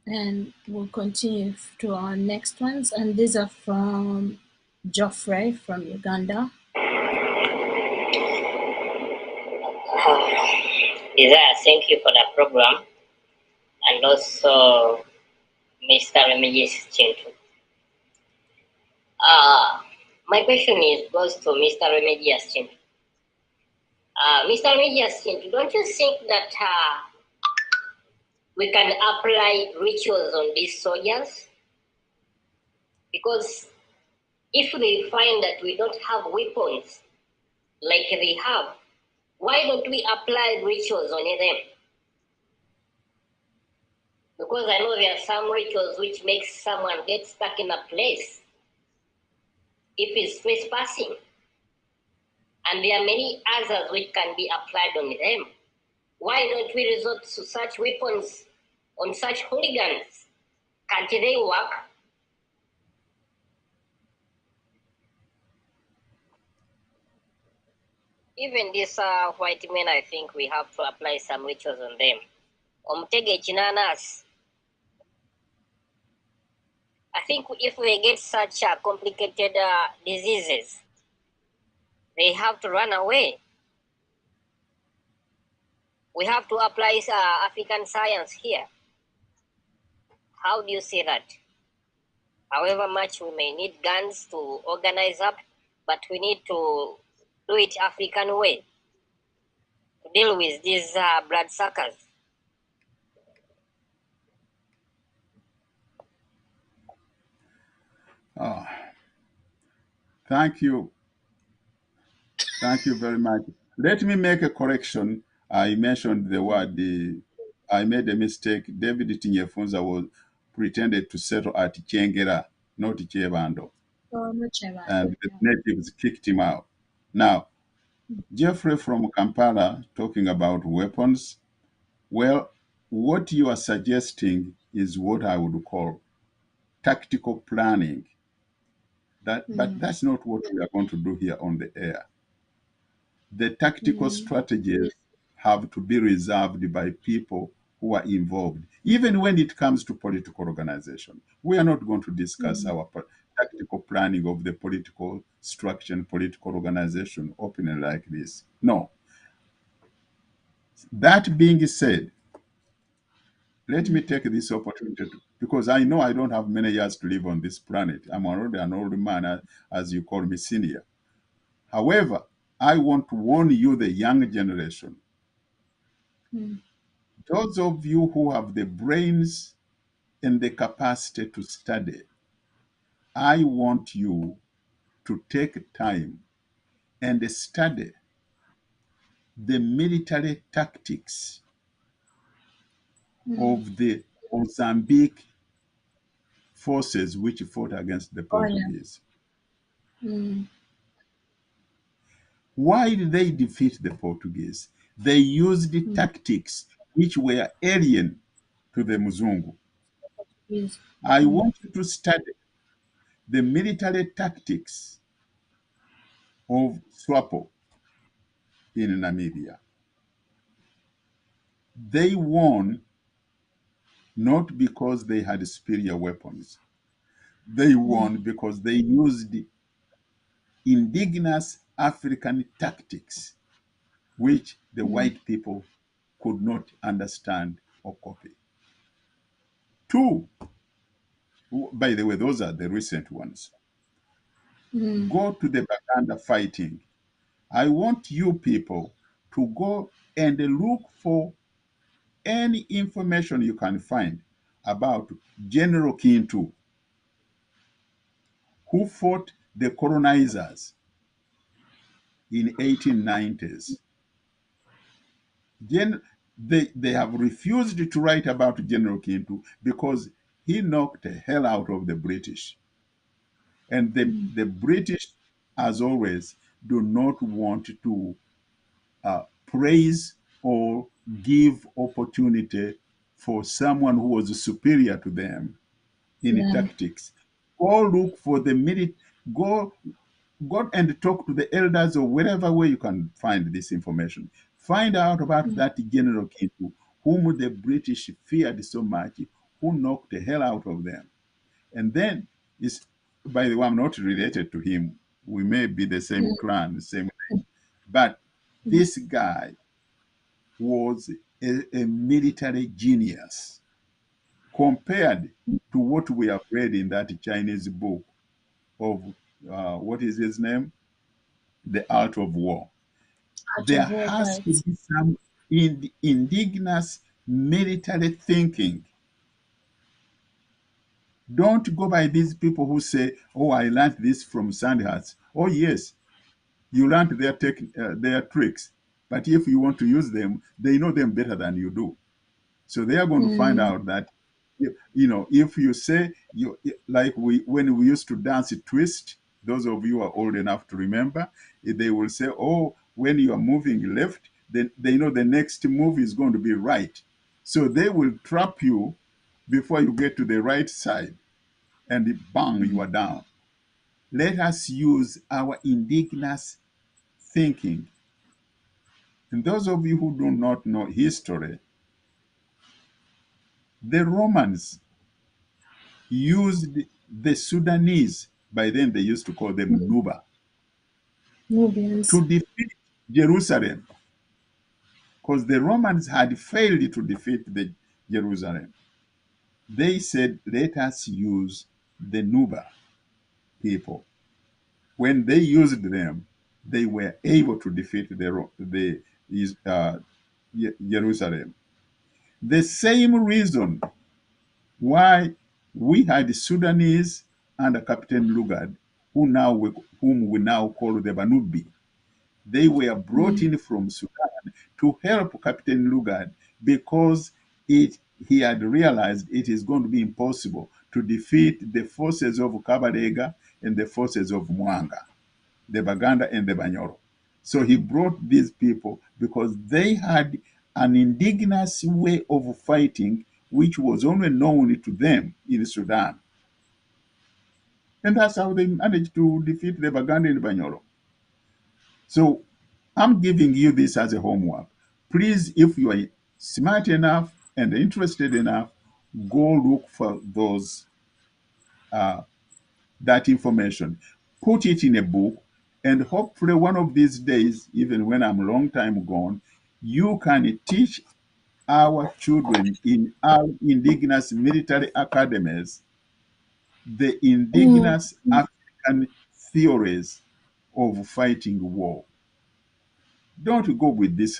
A: And we'll continue to our next ones. And these are from Geoffrey from Uganda.
J: Desire, thank you for the program, and also Mr. Remedies Kintu. My question goes to Mr. Remedies Kintu. Mr. Remedies Kintu, don't you think that we can apply rituals on these soldiers? Because if they find that we don't have weapons like they have, why don't we apply rituals on them? Because I know there are some rituals which makes someone get stuck in a place if it's trespassing. And there are many others which can be applied on them. Why don't we resort to such weapons on such hooligans? Can't they work? Even these white men, I think we have to apply some rituals on them. Omtege chinanas. I think if they get such complicated diseases, they have to run away. We have to apply African science here. How do you see that? However much we may need guns to organize up, but we need to do it African way to deal with these bloodsuckers.
B: Thank you. Thank you very much. Let me make a correction. I mentioned the word, I made a mistake. David Tinyefunza was pretended to settle at Chengera, not Chebando. And the natives kicked him out. Now, Jeffrey from Kampala talking about weapons. Well, what you are suggesting is what I would call tactical planning. But that's not what we are going to do here on the air. The tactical strategies have to be reserved by people who are involved. Even when it comes to political organization, we are not going to discuss our tactical planning of the political structure and political organization openly like this. No. That being said, let me take this opportunity because I know I don't have many years to live on this planet. I'm already an old man, as you call me, senior. However, I want to warn you, the young generation. Those of you who have the brains and the capacity to study, I want you to take time and study the military tactics of the Mozambique forces which fought against the
A: Oh, yeah.
B: Portuguese. Why did they defeat the Portuguese? They used the tactics which were alien to the Muzungu.
A: Yes.
B: I want you to study the military tactics of SWAPO in Namibia. They won not because they had superior weapons. They won because they used indigenous African tactics, which the white people could not understand or copy. Two, by the way, those are the recent ones. Go to the Baganda fighting. I want you people to go and look for any information you can find about General Kintu, who fought the colonizers in 1890s. They have refused to write about General Kintu because he knocked the hell out of the British. And the British, as always, do not want to praise or give opportunity for someone who was superior to them in tactics. Go look for the go and talk to the elders or wherever way you can find this information. Find out about that General Kintu, whom the British feared so much, who knocked the hell out of them. And then, by the way, I'm not related to him. We may be the same clan, the same name. But this guy was a military genius compared to what we have read in that Chinese book of, what is his name? The Art of War. There has to be some indigenous military thinking. Don't go by these people who say, oh, I learned this from Sandhurst. Oh, yes, you learned their tricks. But if you want to use them, they know them better than you do. So they are going to find out that, if you say, when we used to dance a twist, those of you who are old enough to remember, they will say, oh, when you are moving left, then they know the next move is going to be right. So they will trap you before you get to the right side, and bang, you are down. Let us use our indigenous thinking. And those of you who do not know history, the Romans used the Sudanese, by then they used to call them Nuba,
A: Nubians.
B: to defeat Jerusalem, because the Romans had failed to defeat Jerusalem. They said, let us use the Nuba people. When they used them, they were able to defeat Jerusalem. The same reason why we had Sudanese under Captain Lugard, whom we now call the Banubi. They were brought in from Sudan to help Captain Lugard because he had realized it is going to be impossible to defeat the forces of Kabarega and the forces of Mwanga, the Baganda and the Banyoro. So he brought these people because they had an indigenous way of fighting which was only known to them in Sudan. And that's how they managed to defeat the Baganda and the Banyoro. So I'm giving you this as a homework. Please, if you are smart enough and interested enough, go look for that information. Put it in a book, and hopefully one of these days, even when I'm a long time gone, you can teach our children in our indigenous military academies the indigenous African theories of fighting war. Don't go with this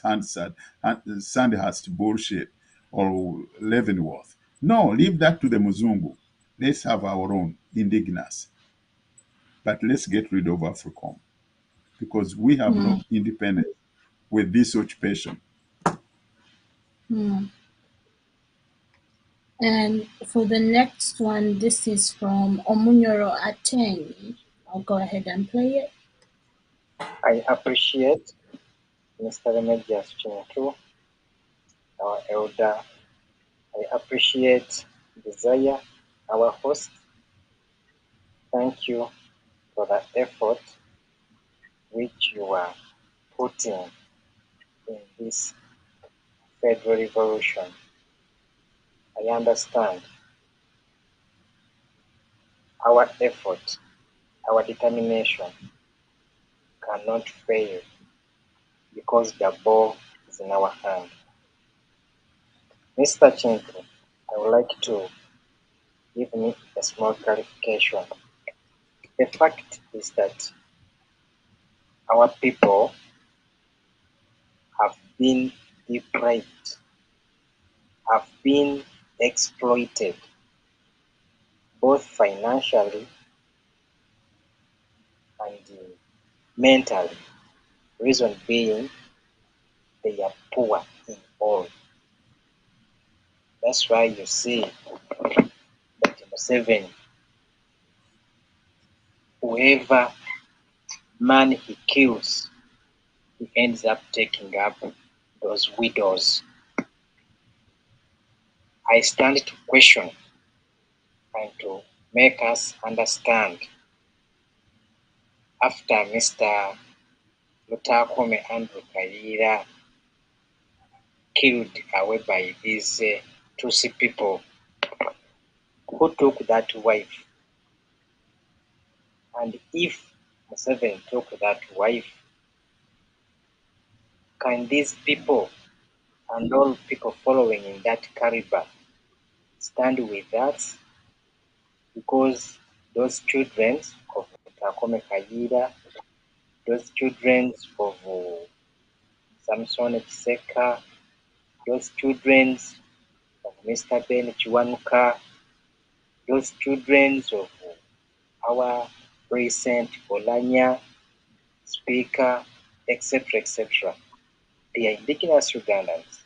B: Sandhurst bullshit or Leavenworth. No, leave that to the Muzungu. Let's have our own indigenous. But let's get rid of Africom. because we have no independence with this occupation.
A: And for the next one, this is from Omunyoro Ateng. I'll go ahead and play it.
K: I appreciate Mr. Remedios Kintu, our elder. I appreciate Desire, our host. Thank you for the effort which you are putting in this federal revolution. I understand our effort, our determination cannot fail because the ball is in our hand. Mr. Kintu, I would like to give me a small clarification. The fact is that our people have been deprived, have been exploited, both financially and mentally. Reason being, they are poor in all. That's why you see that Museveni, whoever man he kills, he ends up taking up those widows. I stand to question and to make us understand after Mr. Lutakome Andrew Kayiira killed away by these Tutsi people, who took that wife? And if Museveni took that wife, can these people and all people following in that caliber stand with us? Because those children of Lutakome Kayiira, those children of Samson Kiseka, those children of Mr. Ben Chiwanuka, those children of our recent Olanya, Speaker, etc., etc. They are indigenous Ugandans,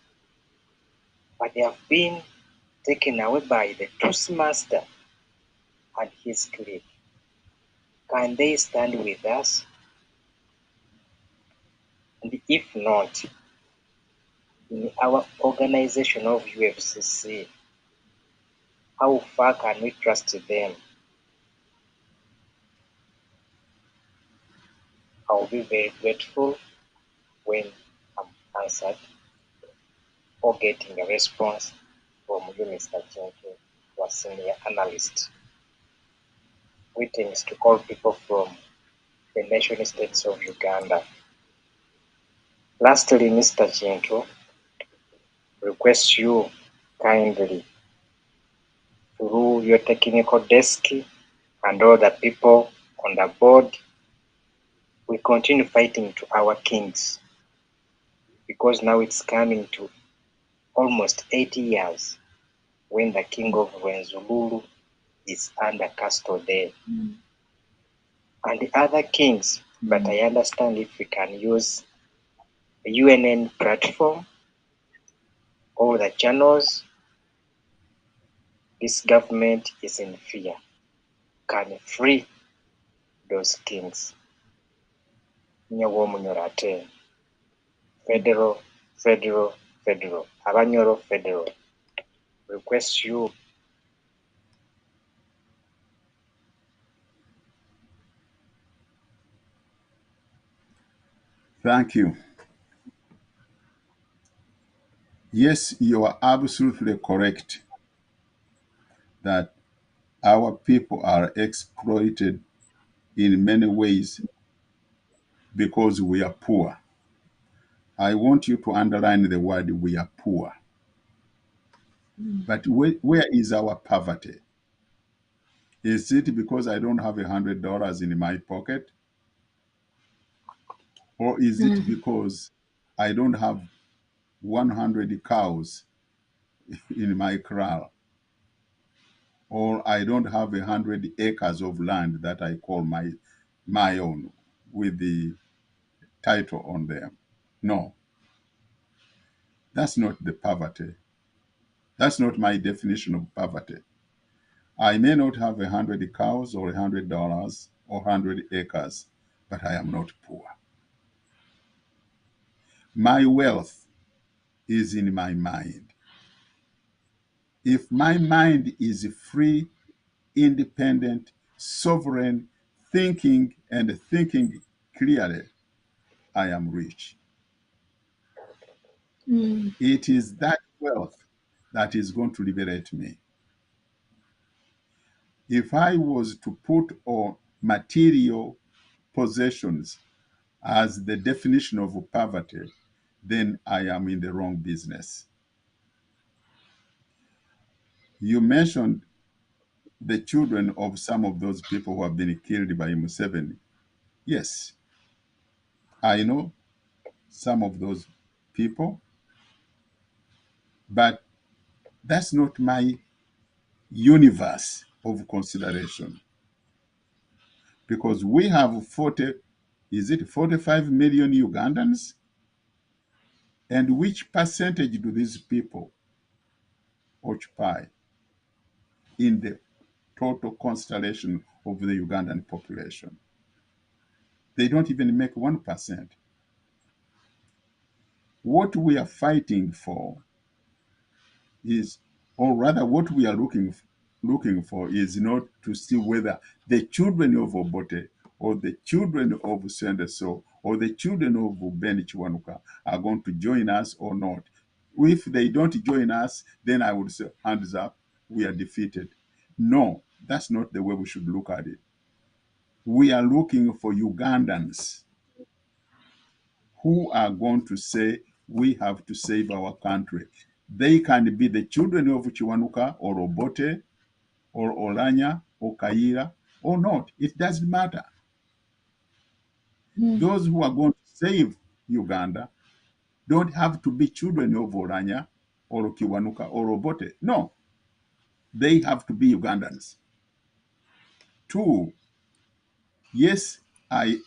K: but they have been taken away by the Tutsi master and his clique. Can they stand with us? And if not, in our organization of UFCC, how far can we trust them? I will be very grateful when I'm answered or getting a response from you, Mr. Kintu, our senior analyst. Greetings to all people from the nation states of Uganda. Lastly, Mr. Kintu, request you kindly through your technical desk and all the people on the board, we continue fighting to our kings, because now it's coming to almost 80 years when the king of Rwenzululu is under custody. And the other kings, but I understand if we can use the UNN platform or the channels, this government is in fear. Can free those kings. Nyawomunyora federal, federal, federal. Abanyoro federal. Request you.
B: Thank you. Yes, you are absolutely correct that our people are exploited in many ways because we are poor. I want you to underline the word we are poor. But where is our poverty? Is it because I don't have $100 in my pocket? Or is it because I don't have 100 cows in my kraal? Or I don't have 100 acres of land that I call my own with the title on them. No, that's not the poverty. That's not my definition of poverty. I may not have 100 cows or $100 or 100 acres, but I am not poor. My wealth is in my mind. If my mind is free, independent, sovereign, thinking and thinking clearly, I am rich. It is that wealth that is going to liberate me. If I was to put on material possessions as the definition of poverty, then I am in the wrong business. You mentioned the children of some of those people who have been killed by Museveni. Yes, I know some of those people, but that's not my universe of consideration. Because we have 45 million Ugandans? And which percentage do these people occupy in the total constellation of the Ugandan population? They don't even make 1%. What we are fighting for is, or rather what we are looking for is not to see whether the children of Obote or the children of Sendeso or the children of Ben Chiwanuka are going to join us or not. If they don't join us, then I would say, hands up, we are defeated. No, that's not the way we should look at it. We are looking for Ugandans who are going to say, we have to save our country. They can be the children of Chiwanuka or Obote or Oranya or Kayiira or not. It doesn't matter. Those who are going to save Uganda don't have to be children of Oranya or Kiwanuka or Obote. No, they have to be Ugandans. Two, yes, I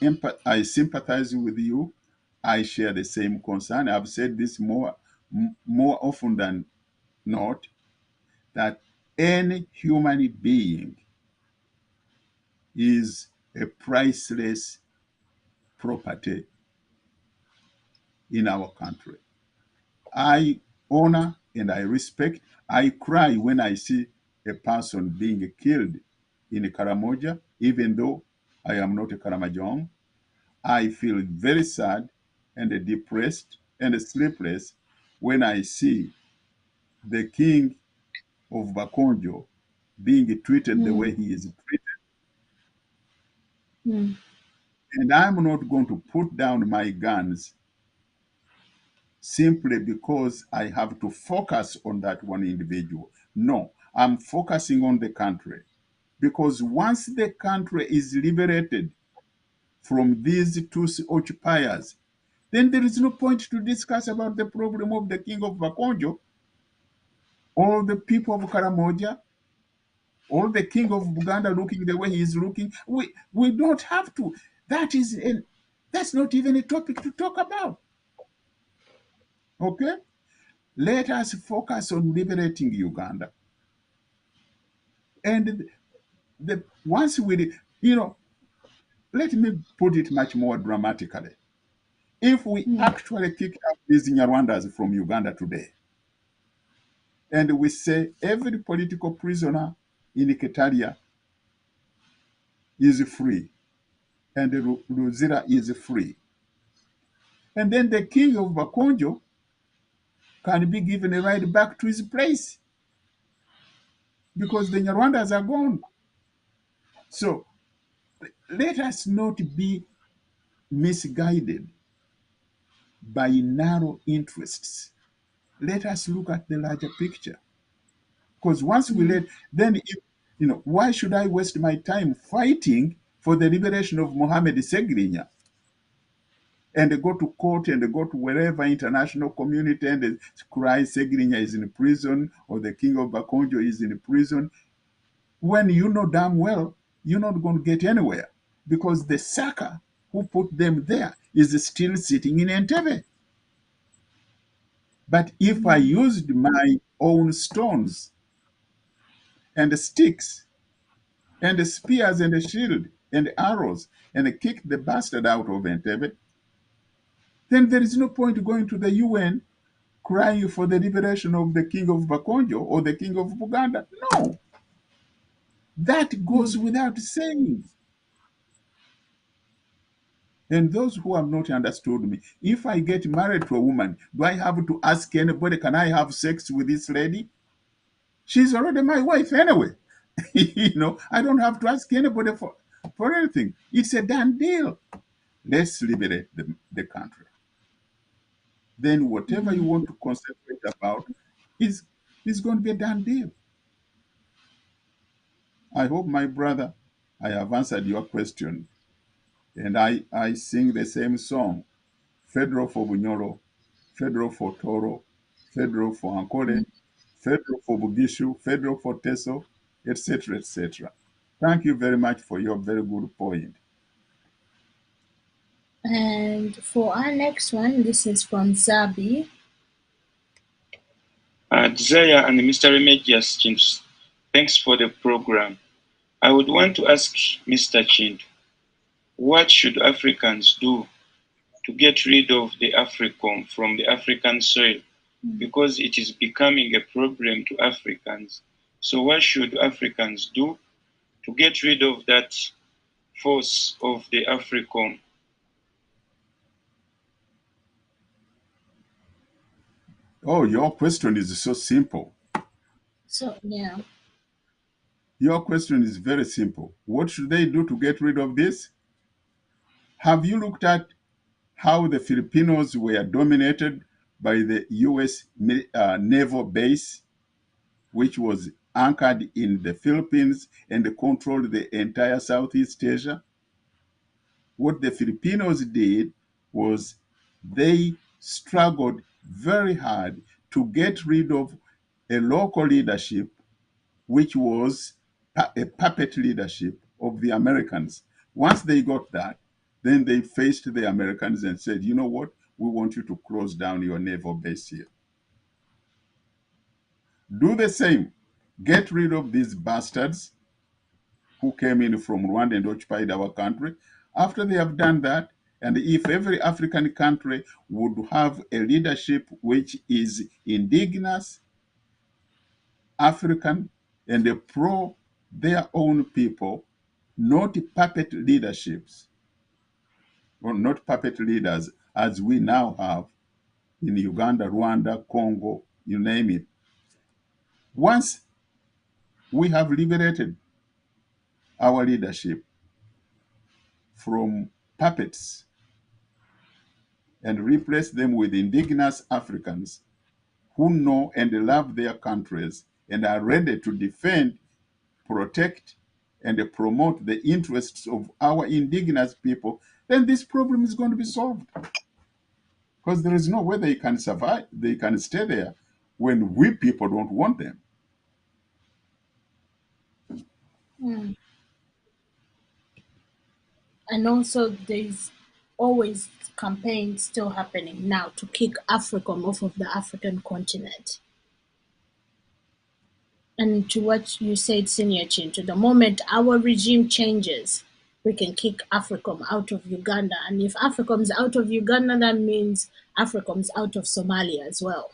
B: sympathize with you. I share the same concern. I've said this more often than not, that any human being is a priceless property in our country. I honor and I respect. I cry when I see a person being killed in Karamoja, even though I am not a Karamojong. I feel very sad and depressed and sleepless when I see the king of Bakonjo being treated the way he is treated. And I'm not going to put down my guns simply because I have to focus on that one individual. No, I'm focusing on the country. Because once the country is liberated from these two occupiers, then there is no point to discuss about the problem of the king of Bakonjo, or the people of Karamoja, or the king of Uganda looking the way he is looking. We don't have to. That's not even a topic to talk about. Okay? Let us focus on liberating Uganda. And once we, let me put it much more dramatically. If we actually kick out these Nyarwandas from Uganda today, and we say every political prisoner in Ketalia is free, and Luzira is free, and then the king of Bakonjo can be given a ride back to his place because the Nyarwandas are gone. So let us not be misguided by narrow interests. Let us look at the larger picture. Because once we why should I waste my time fighting for the liberation of Mohamed Segrinya and go to court and go to wherever international community and cry Segrinya is in prison or the king of Bakonjo is in prison, when you know damn well you're not going to get anywhere, because the sucker who put them there is still sitting in Entebbe. But if I used my own stones and sticks and spears and a shield and arrows and kicked the bastard out of Entebbe, then there is no point going to the UN crying for the liberation of the king of Bakonjo or the king of Buganda. No, that goes without saying. And those who have not understood me, if I get married to a woman, do I have to ask anybody, can I have sex with this lady? She's already my wife anyway. I don't have to ask anybody for anything. It's a done deal. Let's liberate the country. Then whatever you want to concentrate about is going to be a done deal. I hope, my brother, I have answered your question. And I sing the same song. Federal for Bunyoro, Federal for Toro, Federal for Ankole, Federal for Bugishu, Federal for Teso, etc., etc. Thank you very much for your very good point.
A: And for our next one, this is from Zabi.
L: Desire and Mr. Remedios Kintu, thanks for the program. I would want to ask Mr. Kintu, what should Africans do to get rid of the Africom from the African soil? Because it is becoming a problem to Africans. So what should Africans do to get rid of that force of the Africom?
B: Oh, your question is so simple.
A: So, yeah.
B: Your question is very simple. What should they do to get rid of this? Have you looked at how the Filipinos were dominated by the U.S. naval base, which was anchored in the Philippines and controlled the entire Southeast Asia? What the Filipinos did was they struggled very hard to get rid of a local leadership, which was a puppet leadership of the Americans. Once they got that, then they faced the Americans and said, you know what? We want you to close down your naval base here. Do the same. Get rid of these bastards who came in from Rwanda and occupied our country. After they have done that, and if every African country would have a leadership which is indigenous, African, and pro their own people, not puppet leaderships, or not puppet leaders as we now have in Uganda, Rwanda, Congo, you name it. Once we have liberated our leadership from puppets and replaced them with indigenous Africans who know and love their countries and are ready to defend, protect, and promote the interests of our indigenous people, then this problem is going to be solved. Because there is no way they can survive, they can stay there when we people don't want them.
A: And also, there's always campaigns still happening now to kick Africom off of the African continent. And to what you said, Senior Kintu, the moment our regime changes, we can kick Africom out of Uganda. And if Africom's out of Uganda, that means Africom's out of Somalia as well.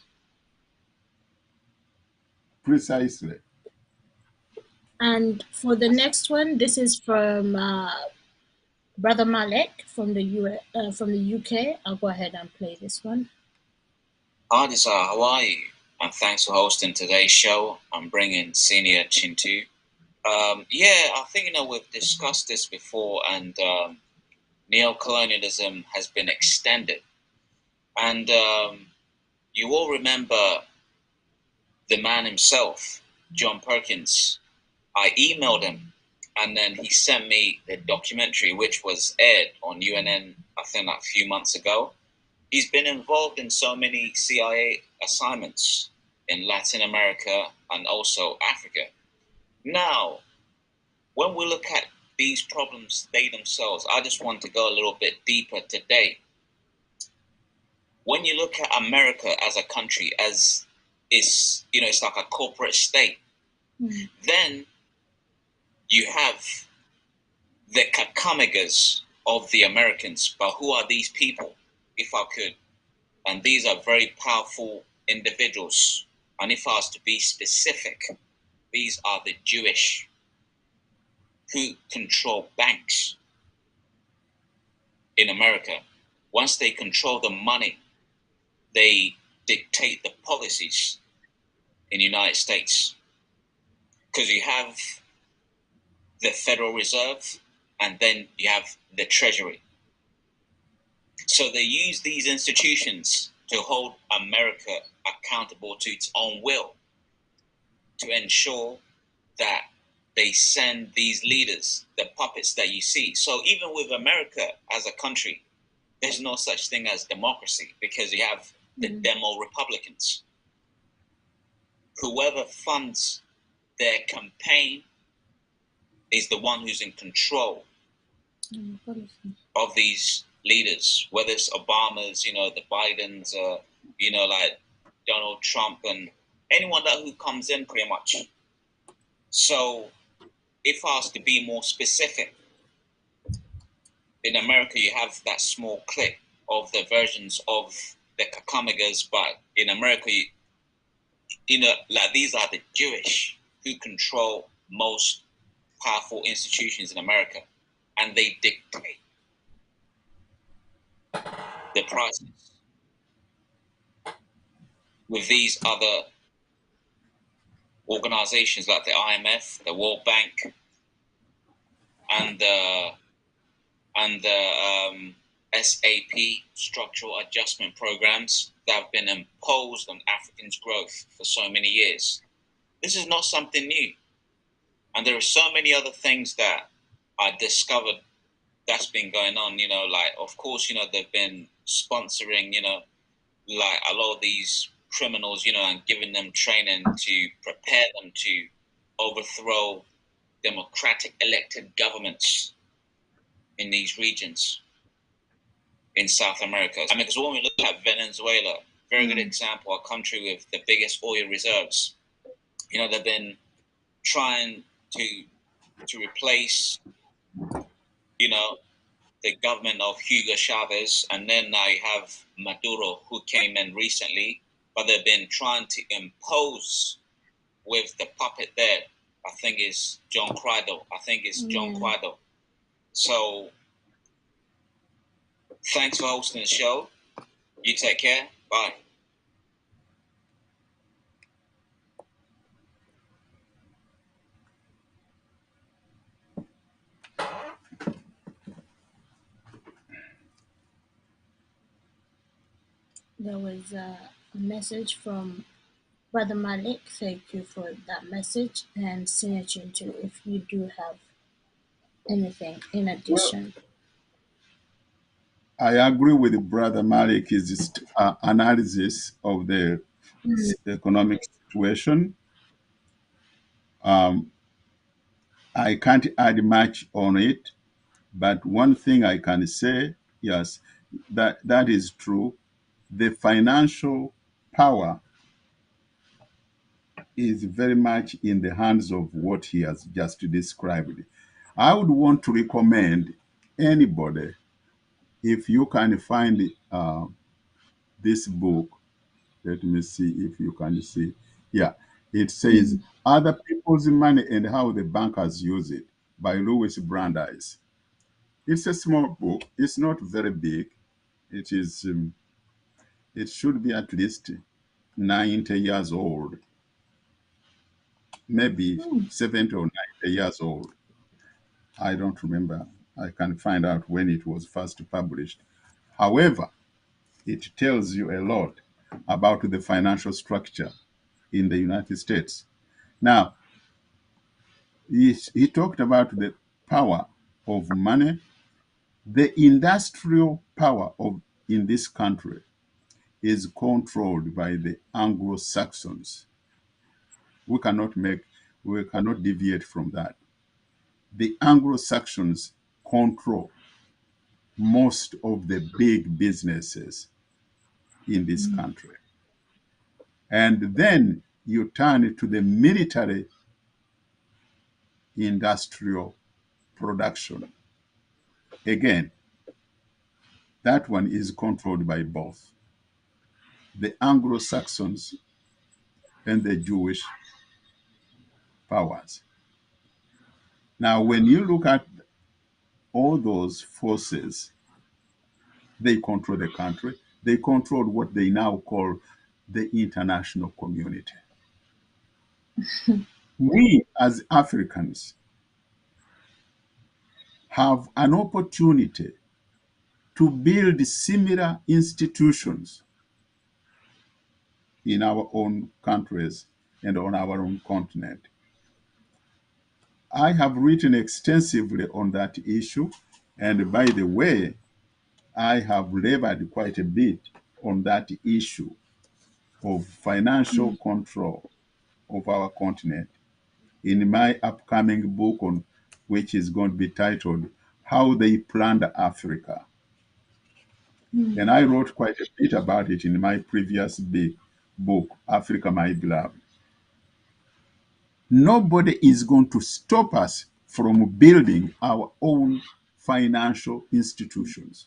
B: Precisely.
A: And for the next one, this is from Brother Malek from the UK. I'll go ahead and play this one.
M: Hi, Desire. How are you? And thanks for hosting today's show. I'm bringing Senior Kintu. Yeah, I think we've discussed this before, and neocolonialism has been extended. And you all remember the man himself, John Perkins. I emailed him, and then he sent me the documentary, which was aired on UNN, I think, like a few months ago. He's been involved in so many CIA assignments in Latin America and also Africa. Now, when we look at these problems, they themselves, I just want to go a little bit deeper today. when you look at America as a country, as it's, you know, it's like a corporate state, then you have the Kakamigas of the Americans. But who are these people, if I could? And these are very powerful individuals. And if I was to be specific, these are the Jewish who control banks in America. Once they control the money, they dictate the policies in the United States. Because you have the Federal Reserve and then you have the Treasury. So they use these institutions to hold America accountable to its own will, to ensure that they send these leaders, the puppets that you see. So even with America as a country, there's no such thing as democracy, because you have the demo Republicans. Whoever funds their campaign is the one who's in control of these leaders, whether it's Obama's, you know, the Bidens, you know, like Donald Trump, and anyone that who comes in pretty much. So if I was to be more specific, in America you have that small clique of the versions of the Kakamigas, but in America, you know, like these are the Jewish who control most powerful institutions in America, and they dictate the prices with these other organizations like the IMF, the World Bank, and the SAP, structural adjustment programs that have been imposed on Africans' growth for so many years. This is not something new. And there are so many other things that I discovered that's been going on, you know, like, of course, you know, they've been sponsoring, you know, like a lot of these criminals, you know, and giving them training to prepare them to overthrow democratic elected governments in these regions in South America. I mean, because when we look at Venezuela, very good example, a country with the biggest oil reserves, you know, they've been trying to replace, you know, the government of Hugo Chavez, and then now you have Maduro, who came in recently, but they've been trying to impose with the puppet there, I think is John Crido. John Crido. So thanks for hosting the show. You take care. Bye.
A: There was a message from Brother Malik. Thank you for that message. And Senior Kintu, if you do have anything in addition.
B: I agree with Brother Malik's analysis of the economic situation. I can't add much on it, but one thing I can say, yes, that is true. The financial power is very much in the hands of what he has just described. I would want to recommend anybody, if you can find this book, let me see if you can see. Yeah, it says Other People's Money and How the Bankers Use It by Louis Brandeis. It's a small book. It's not very big. It is. It should be at least 90 years old, maybe 70 or 90 years old. I don't remember. I can find out when it was first published. However, it tells you a lot about the financial structure in the United States. Now, he talked about the power of money, the industrial power in this country is controlled by the Anglo-Saxons. We cannot deviate from that. The Anglo-Saxons control most of the big businesses in this country. And then you turn to the military industrial production. Again, that one is controlled by both the Anglo-Saxons and the Jewish powers. Now, when you look at all those forces, they control the country. They control what they now call the international community. We, as Africans, have an opportunity to build similar institutions in our own countries and on our own continent. I have written extensively on that issue, and by the way, I have labored quite a bit on that issue of financial control of our continent in my upcoming book, on which is going to be titled How They Planned Africa. And I wrote quite a bit about it in my previous book, Africa, My Beloved. Nobody is going to stop us from building our own financial institutions.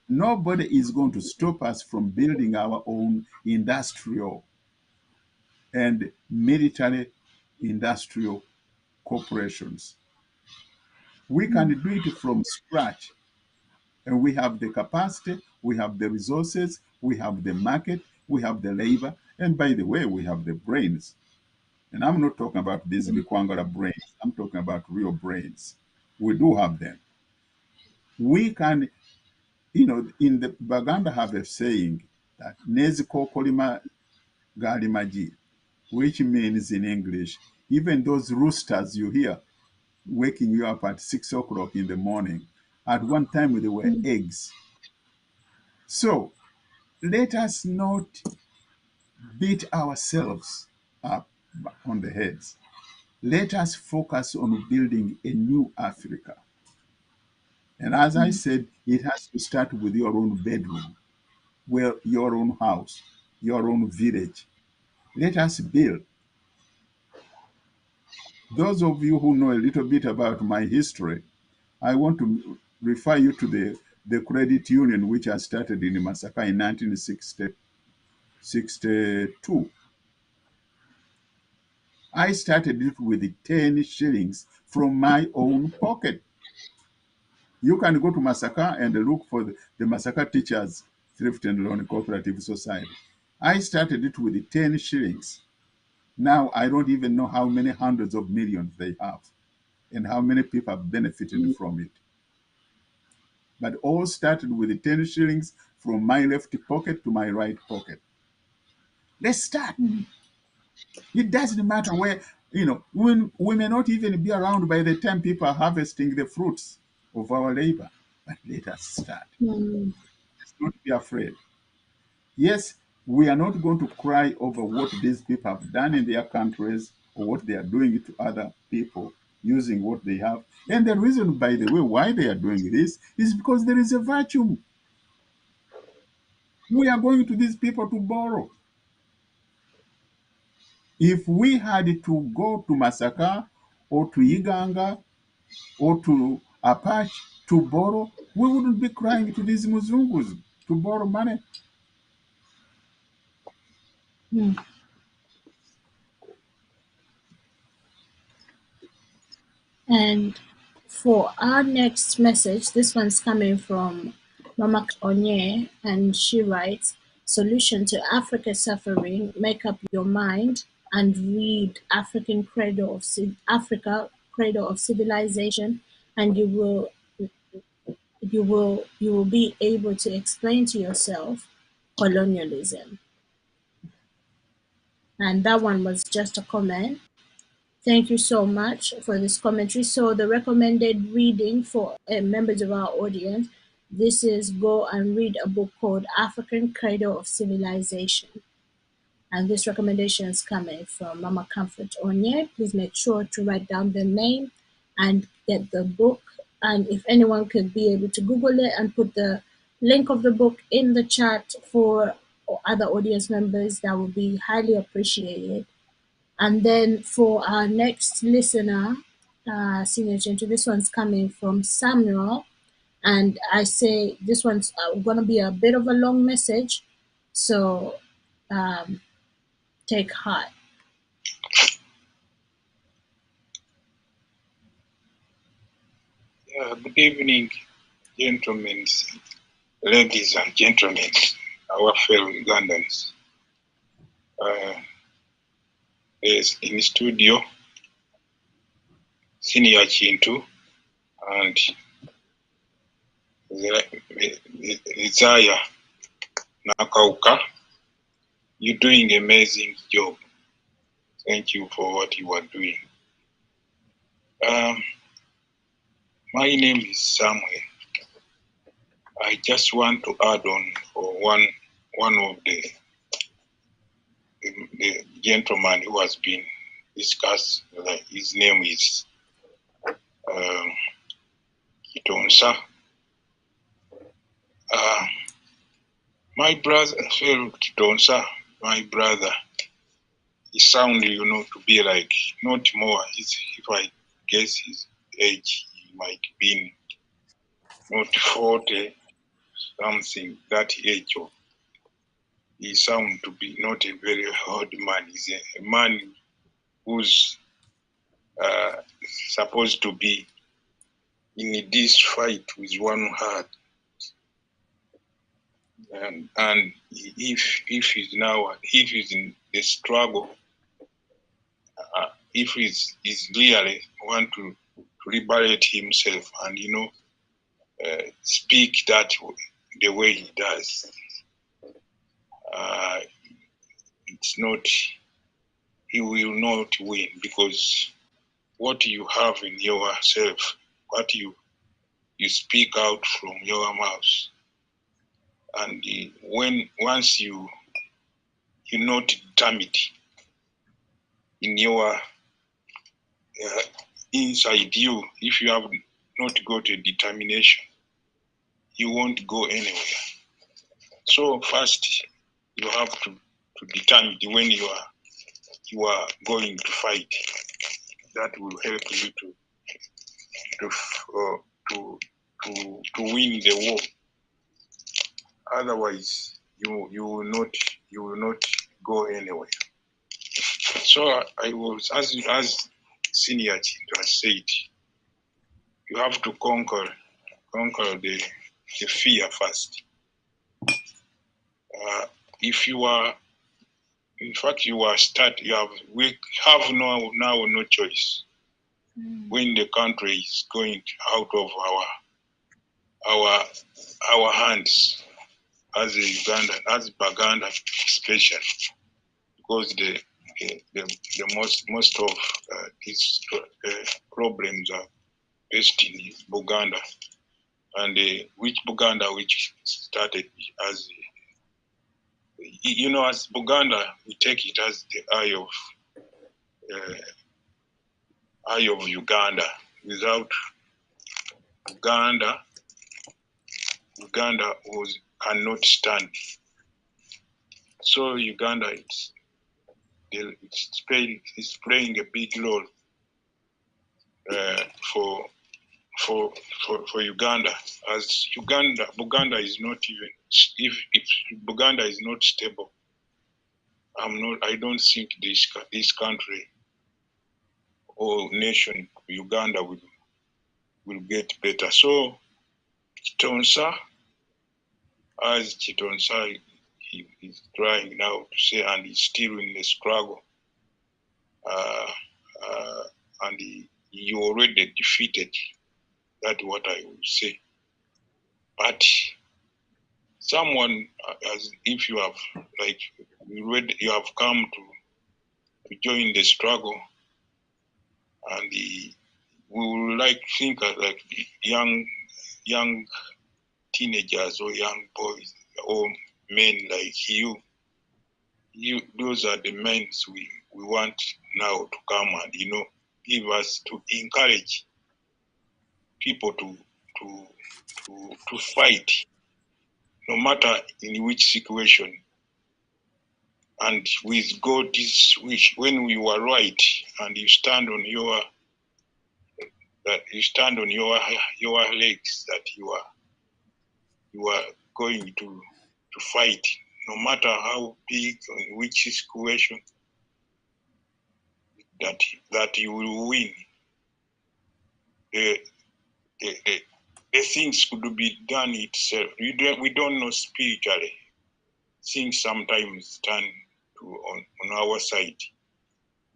B: Nobody is going to stop us from building our own industrial and military industrial corporations. We can do it from scratch. And we have the capacity, we have the resources, we have the market, we have the labor, and by the way, we have the brains. And I'm not talking about these Bikwangara brains. I'm talking about real brains. We do have them. We can, in the Baganda have a saying that Neziko Kolima Galimaji, which means in English, even those roosters you hear waking you up at 6 o'clock in the morning, at one time they were eggs. So let us not beat ourselves up on the heads. Let us focus on building a new Africa. And as I said, it has to start with your own bedroom, where your own house, your own village. Let us build. Those of you who know a little bit about my history, I want to refer you to the credit union which I started in Masaka in 1962. I started it with 10 shillings from my own pocket. You can go to Masaka and look for the Masaka Teachers Thrift and Loan Cooperative Society. I started it with 10 shillings. Now I don't even know how many hundreds of millions they have and how many people have benefited from it. But all started with 10 shillings from my left pocket to my right pocket. Let's start. It doesn't matter where, when we may not even be around by the time people are harvesting the fruits of our labor. But let us start. Let's not be afraid. Yes, we are not going to cry over what these people have done in their countries or what they are doing to other people using what they have. And the reason, by the way, why they are doing this is because there is a vacuum. We are going to these people to borrow. If we had to go to Masaka or to Iganga or to Apache to borrow, we wouldn't be crying to these Muzungus to borrow money.
A: And for our next message, this one's coming from Mama Onye, and she writes, "Solution to Africa's suffering: make up your mind and read Africa, Cradle of Civilization, and you will be able to explain to yourself colonialism." And that one was just a comment. Thank you so much for this commentary. So the recommended reading for members of our audience, this is go and read a book called African Cradle of Civilization. And this recommendation is coming from Mama Comfort Onye. Please make sure to write down the name and get the book. And if anyone could be able to Google it and put the link of the book in the chat for or other audience members, that would be highly appreciated. And then for our next listener, Senior Kintu, this one's coming from Samuel. And I say this one's going to be a bit of a long message. So take heart.
L: Good evening, gentlemen, ladies and gentlemen, our fellow Ugandans. There's in studio Senior Kintu and Desire Nakauka. You're doing an amazing job. Thank you for what you are doing. My name is Samuel. I just want to add on for one of the gentleman who has been discussed. His name is Kitonsa. My brother, fellow Kitonsa, my brother, he sound, to be like not more. If I guess his age, he might be not 40 something. That age of. He sound to be not a very old man. He's a man who's supposed to be in this fight with one heart. And if he's in the struggle, if he's really want to liberate himself and speak that the way he does, it's not, he will not win, because what you have in yourself, what you speak out from your mouth, and once you're not determined in your inside you, if you have not got a determination, you won't go anywhere. So first, you have to determine when you are going to fight. That will help you to win the war. Otherwise, you will not go anywhere. So I was, as Senior Kintu has said, you have to conquer the fear first. If you are, in fact, we have now no choice. When the country is going out of our hands, as Uganda, as Baganda especially, because the most of these problems are based in Buganda, and which started as as Buganda, we take it as the eye of Uganda. Without Uganda cannot stand. So Uganda is playing a big role for Uganda. As Buganda is not even, if Buganda is not stable, I don't think this country or nation Uganda will get better. So Chitonsa, he is trying now to say, and he's still in the struggle, and he already defeated. That's what I would say. But someone, as if you have you have come to join the struggle, and we would think like young teenagers or young boys or men like you, those are the men we want now to come and give us, to encourage people to fight, no matter in which situation and with God's wish, when we were right, and you stand on your legs, that you are going to fight, no matter how big or in which situation, that you will win. The things could be done itself. We don't know spiritually. Things sometimes turn to on our side,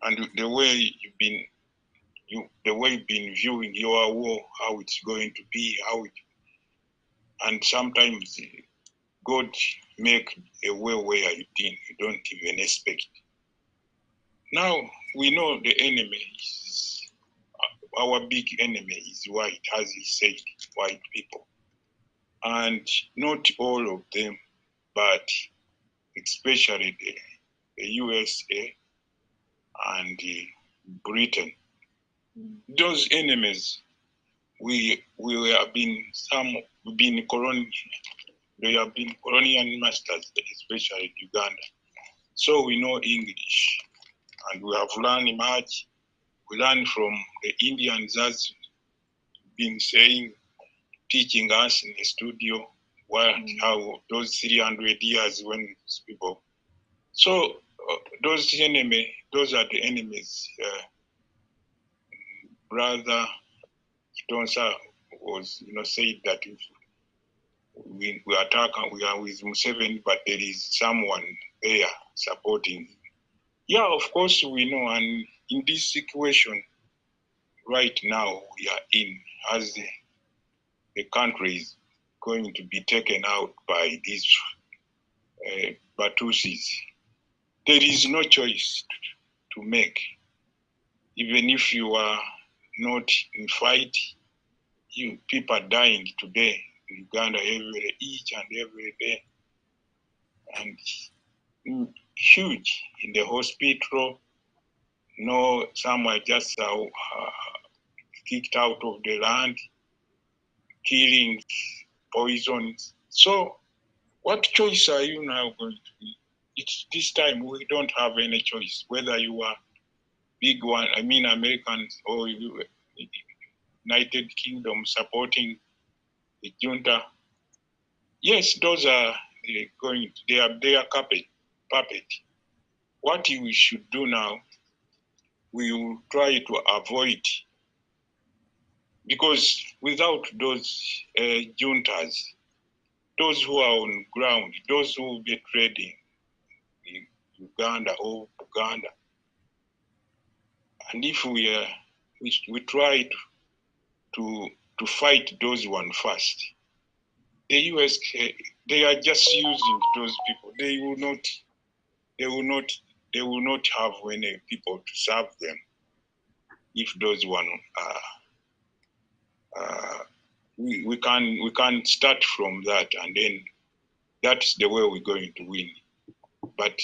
L: and the way you've been viewing your war, how it's going to be, and sometimes God make a way where you don't even expect. Now we know the enemy is, our big enemy is white, as he said, white people. And not all of them, but especially the USA and Britain. Those enemies, they have been colonial masters, especially Uganda. So we know English, and we have learned much. We learn from the Indians, as been saying, teaching us in the studio, how those 300 years when people. So those are the enemies. Brother Tonsa was, said that if we attack and we are with Museveni, but there is someone there supporting. Yeah, of course we know, and in this situation right now we are in, as the country is going to be taken out by these Batusis, there is no choice to make. Even if you are not in fight, people are dying today in Uganda each and every day, and huge in the hospital. No, some are just kicked out of the land, killing, poisons. So what choice are you now going to be? It's this time we don't have any choice, whether you are big one, Americans, or United Kingdom supporting the junta. Yes, those are they are puppet. What we should do now, we will try to avoid, because without those juntas, those who are on ground, those who will be trading in Uganda or Uganda, and if we try to fight those one first, the US, they are just using those people. They will not have any people to serve them if those one we can start from that, and then that's the way we're going to win. But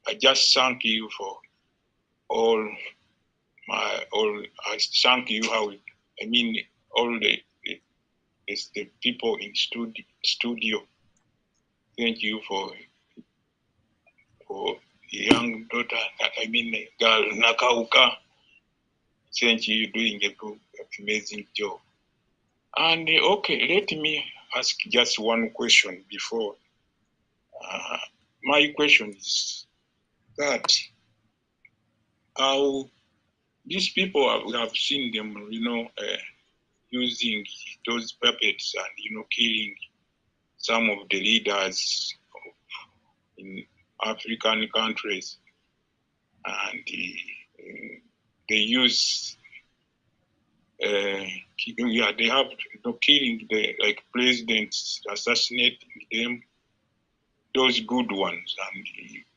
L: I just thank you for all. I thank you all the people in studio. Thank you for young daughter, girl Nakauka. Thank you, you're doing a good, amazing job. And okay, let me ask just one question before. My question is that how these people, we have seen them, using those puppets and killing some of the leaders in African countries, and they use they have killing the presidents, assassinating them, those good ones, and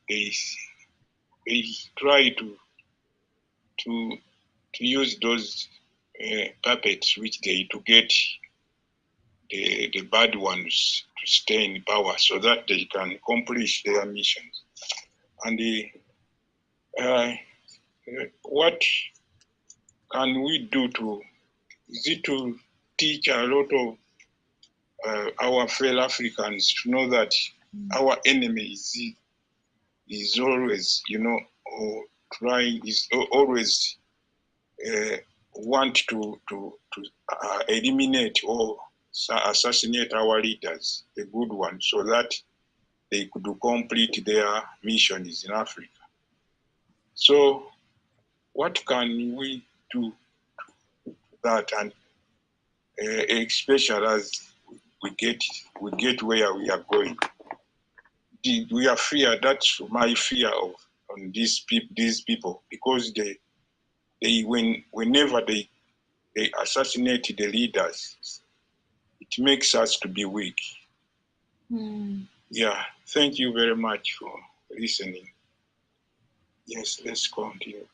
L: they try to use those puppets which they to get the bad ones to stay in power so that they can accomplish their missions. And what can we do to teach a lot of our fellow Africans to know that our enemy is always, trying, is always want to eliminate or assassinate our leaders, the good ones, so that they could complete their missions in Africa. So what can we do to that, and especially as we get where we are going? We are fear. That's my fear on these people, because whenever they assassinate the leaders, it makes us to be weak. Yeah, thank you very much for listening. Yes, let's continue.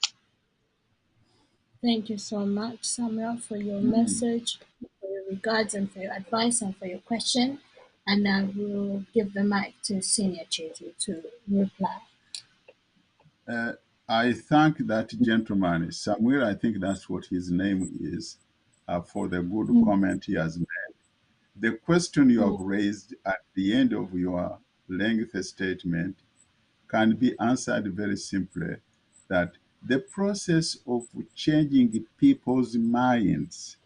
A: Thank you so much, Samuel, for your message, for your regards, and for your advice, and for your question. And I will give the mic to Senior Kintu to reply.
B: I thank that gentleman, Samuel, I think that's what his name is, for the good comment he has made. The question you have raised at the end of your lengthy statement can be answered very simply, that the process of changing people's minds,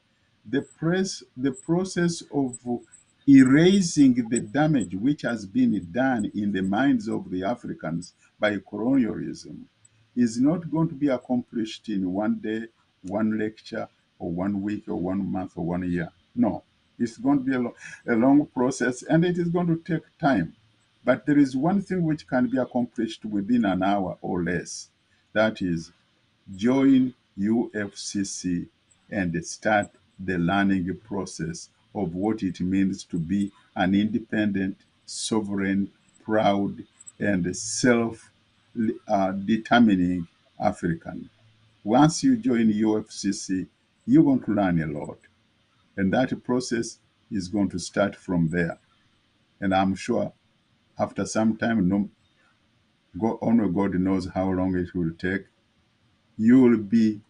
B: the process of erasing the damage which has been done in the minds of the Africans by colonialism, is not going to be accomplished in one day, one lecture, or 1 week, or 1 month, or 1 year. No, it's going to be a long process, and it is going to take time. But there is one thing which can be accomplished within an hour or less. That is, join UFCC and start the learning process of what it means to be an independent, sovereign, proud, and self-determining African. Once you join UFCC, you're going to learn a lot. And that process is going to start from there. And I'm sure after some time, only God knows how long it will take, you will be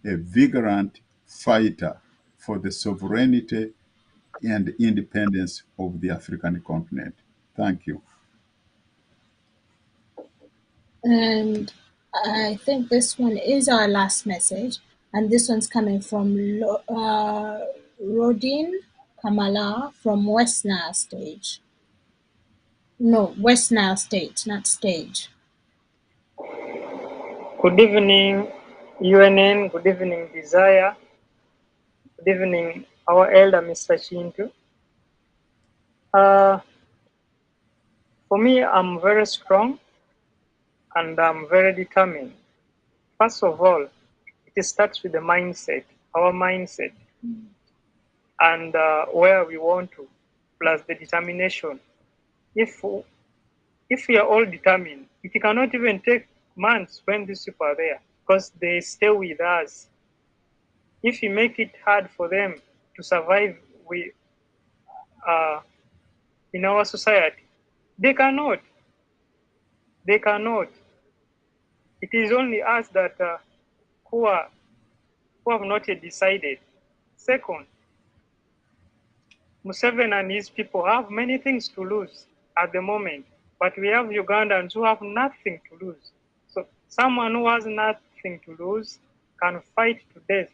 B: a vigorant fighter for the sovereignty and independence of the African continent. Thank you.
A: And I think this one is our last message. And this one's coming from Rodin Kamala from West Nile Stage. No, West Nile State, not stage.
N: Good evening, UNN. Good evening, Desire. Good evening, our elder, Mr. Kintu. For me, I'm very strong and I'm very determined. First of all, it starts with the mindset, our mindset, and where we want to, plus the determination. If we are all determined, it cannot even take months when these people are there, because they stay with us. If we make it hard for them to survive in our society, they cannot. They cannot. It is only us that who have not yet decided. Second, Museveni and his people have many things to lose at the moment, but we have Ugandans who have nothing to lose. So someone who has nothing to lose can fight to death.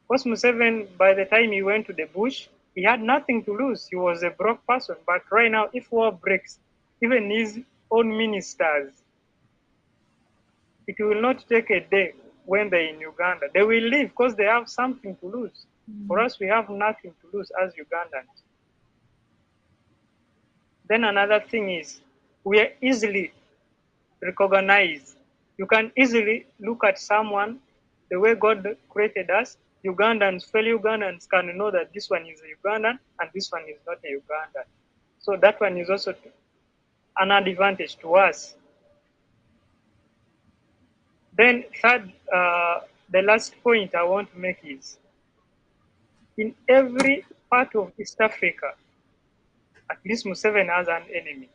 N: Because Museveni, by the time he went to the bush, he had nothing to lose. He was a broke person. But right now, if war breaks, even his own ministers, it will not take a day when they're in Uganda. They will leave because they have something to lose. For us, we have nothing to lose as Ugandans. Then another thing is, we are easily recognized. You can easily look at someone, the way God created us. Ugandans, fellow Ugandans can know that this one is a Ugandan and this one is not a Ugandan. So that one is also an advantage to us. Then third, the last point I want to make is, in every part of East Africa, at least Museveni has an enemy.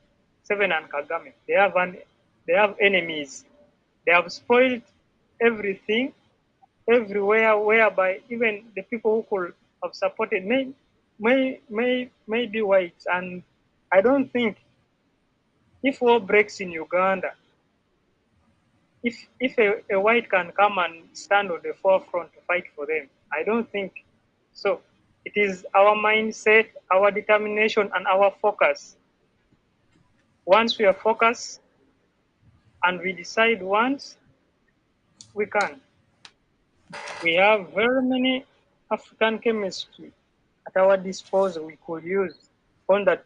N: Museveni and Kagame, they have enemies. They have spoiled everything, everywhere, whereby even the people who could have supported may be whites. And I don't think If war breaks in Uganda, if a white can come and stand on the forefront to fight for them, I don't think so. It is our mindset, our determination, and our focus. Once we are focused and we decide once, we can. We have very many African chemistry at our disposal we could use on that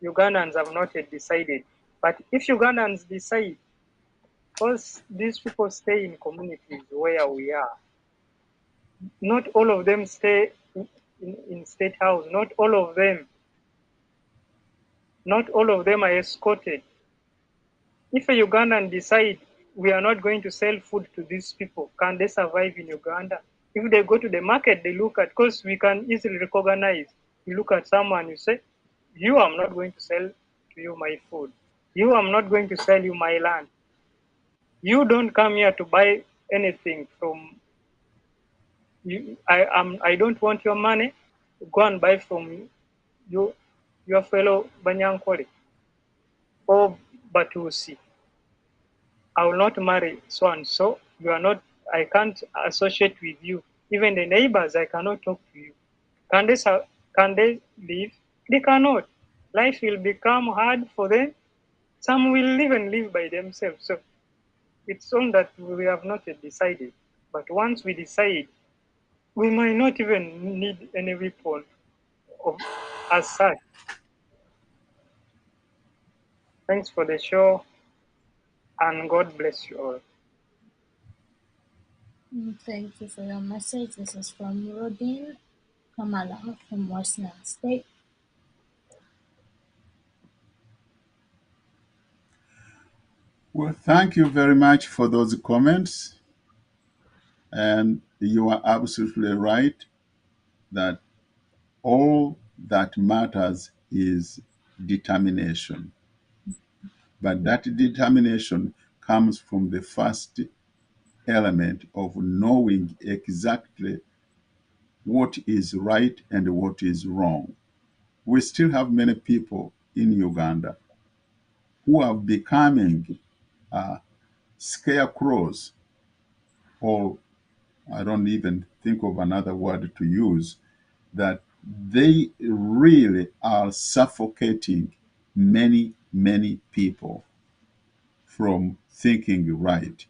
N: Ugandans have not yet decided. But if Ugandans decide, because these people stay in communities where we are, not all of them stay in State House, not all of them are escorted. If a Ugandan decide we are not going to sell food to these people, can they survive in Uganda? If they go to the market, they look at, because we can easily recognize, you look at someone, you say, you, I'm not going to sell to you my food. You, I'm not going to sell you my land. You don't come here to buy anything from you. I don't want your money. Go and buy from your fellow Banyankole or Batusi. I will not marry so and so. You are not. I can't associate with you. Even the neighbors, I cannot talk to you. Can they live? They cannot. Life will become hard for them. Some will even live by themselves. So it's on that we have not yet decided. But once we decide, we might not even need any weapon as such. Thanks for the show, and God bless you all.
A: Thank you for your message. This is from Rodin Kamala from Western State.
B: Well, thank you very much for those comments. And you are absolutely right that all that matters is determination. But that determination comes from the first element of knowing exactly what is right and what is wrong. We still have many people in Uganda who are becoming scarecrows, or I don't even think of another word to use, that they really are suffocating many, many people from thinking right.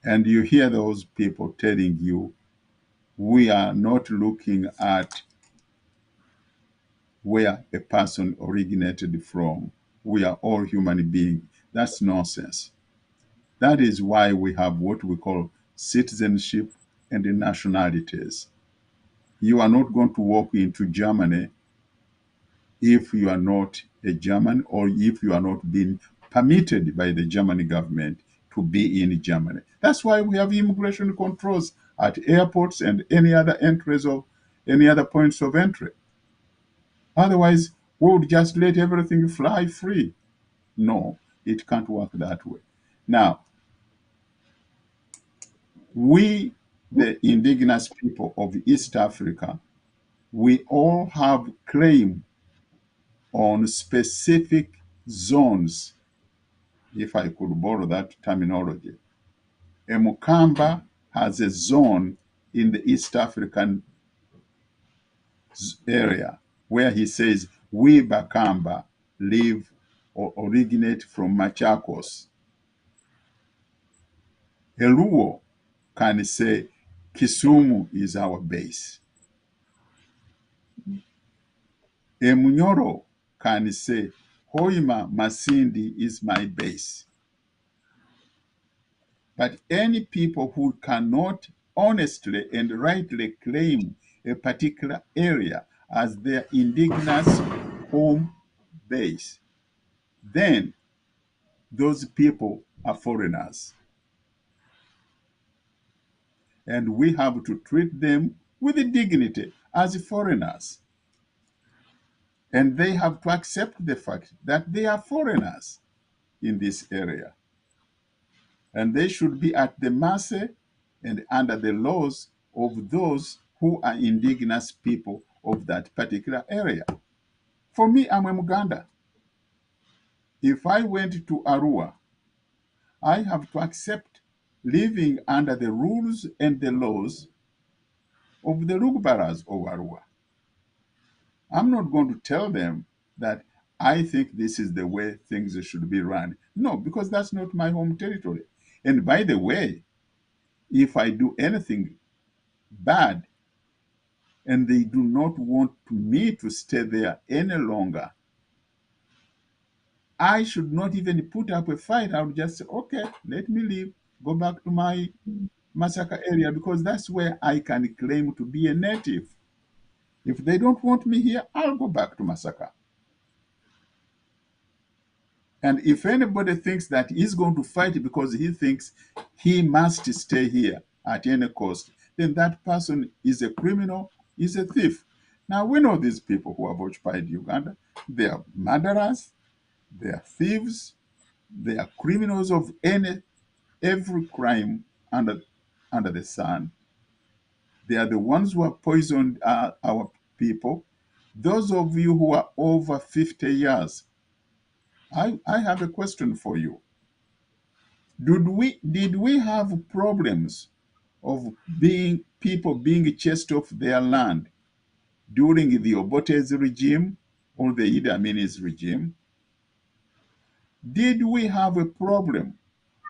B: And you hear those people telling you, we are not looking at where a person originated from. We are all human beings. That's nonsense. That is why we have what we call citizenship and nationalities. You are not going to walk into Germany if you are not a German, or if you are not being permitted by the German government to be in Germany. That's why we have immigration controls at airports and any other entries of any other points of entry. Otherwise, we would just let everything fly free. No, it can't work that way. Now, we, the indigenous people of East Africa, we all have claim on specific zones, if I could borrow that terminology. A Mukamba has a zone in the East African area where he says, we Bakamba live or originate from Machakos. A Luo can say, Kisumu is our base. A Munyoro can say, Hoima Masindi is my base. But any people who cannot honestly and rightly claim a particular area as their indigenous home base, then those people are foreigners. And we have to treat them with dignity as foreigners. And they have to accept the fact that they are foreigners in this area. And they should be at the mercy and under the laws of those who are indigenous people of that particular area. For me, I'm a Muganda. If I went to Arua, I have to accept living under the rules and the laws of the Lugbaras of Arua. I'm not going to tell them that I think this is the way things should be run. No, because that's not my home territory. And by the way, if I do anything bad and they do not want me to stay there any longer, I should not even put up a fight. I would just say, okay, let me leave, go back to my Masaka area, because that's where I can claim to be a native. If they don't want me here, I'll go back to Masaka. And if anybody thinks that he's going to fight because he thinks he must stay here at any cost, then that person is a criminal, is a thief. Now, we know these people who have occupied Uganda. They are murderers, they are thieves, they are criminals of every crime under the sun. They are the ones who have poisoned our people. Those of you who are over 50 years, I have a question for you. Did we have problems of people being chased off their land during the Obote's regime or the Idi Amin's regime? Did we have a problem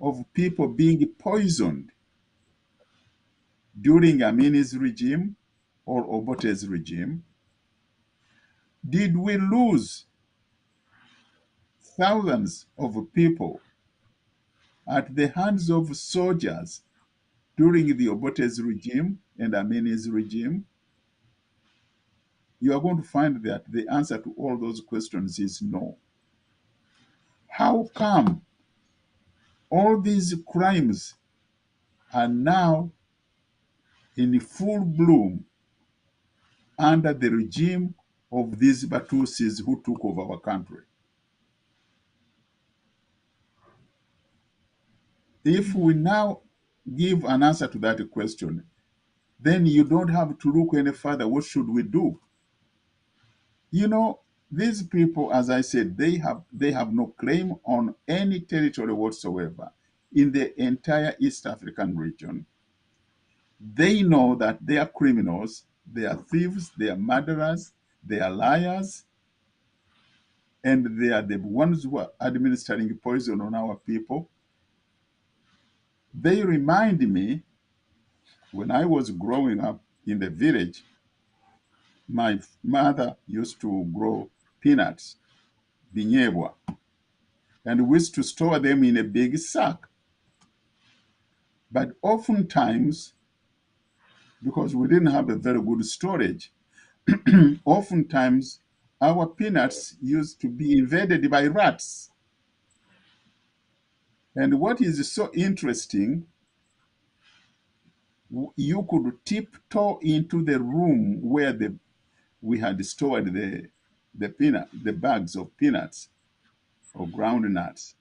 B: of people being poisoned during Amin's regime or Obote's regime? Did we lose thousands of people at the hands of soldiers during the Obote's regime and Amin's regime? You are going to find that the answer to all those questions is no. How come all these crimes are now in full bloom under the regime of these Batusis who took over our country? If we now give an answer to that question, then you don't have to look any further. What should we do? You know, these people, as I said, they have no claim on any territory whatsoever in the entire East African region. They know that they are criminals, they are thieves, they are murderers, they are liars, and they are the ones who are administering poison on our people. They remind me, when I was growing up in the village, my mother used to grow peanuts, binyebwa, and we used to store them in a big sack. But oftentimes, because we didn't have a very good storage, oftentimes our peanuts used to be invaded by rats. And what is so interesting, you could tiptoe into the room where we had stored the bags of peanuts or ground nuts.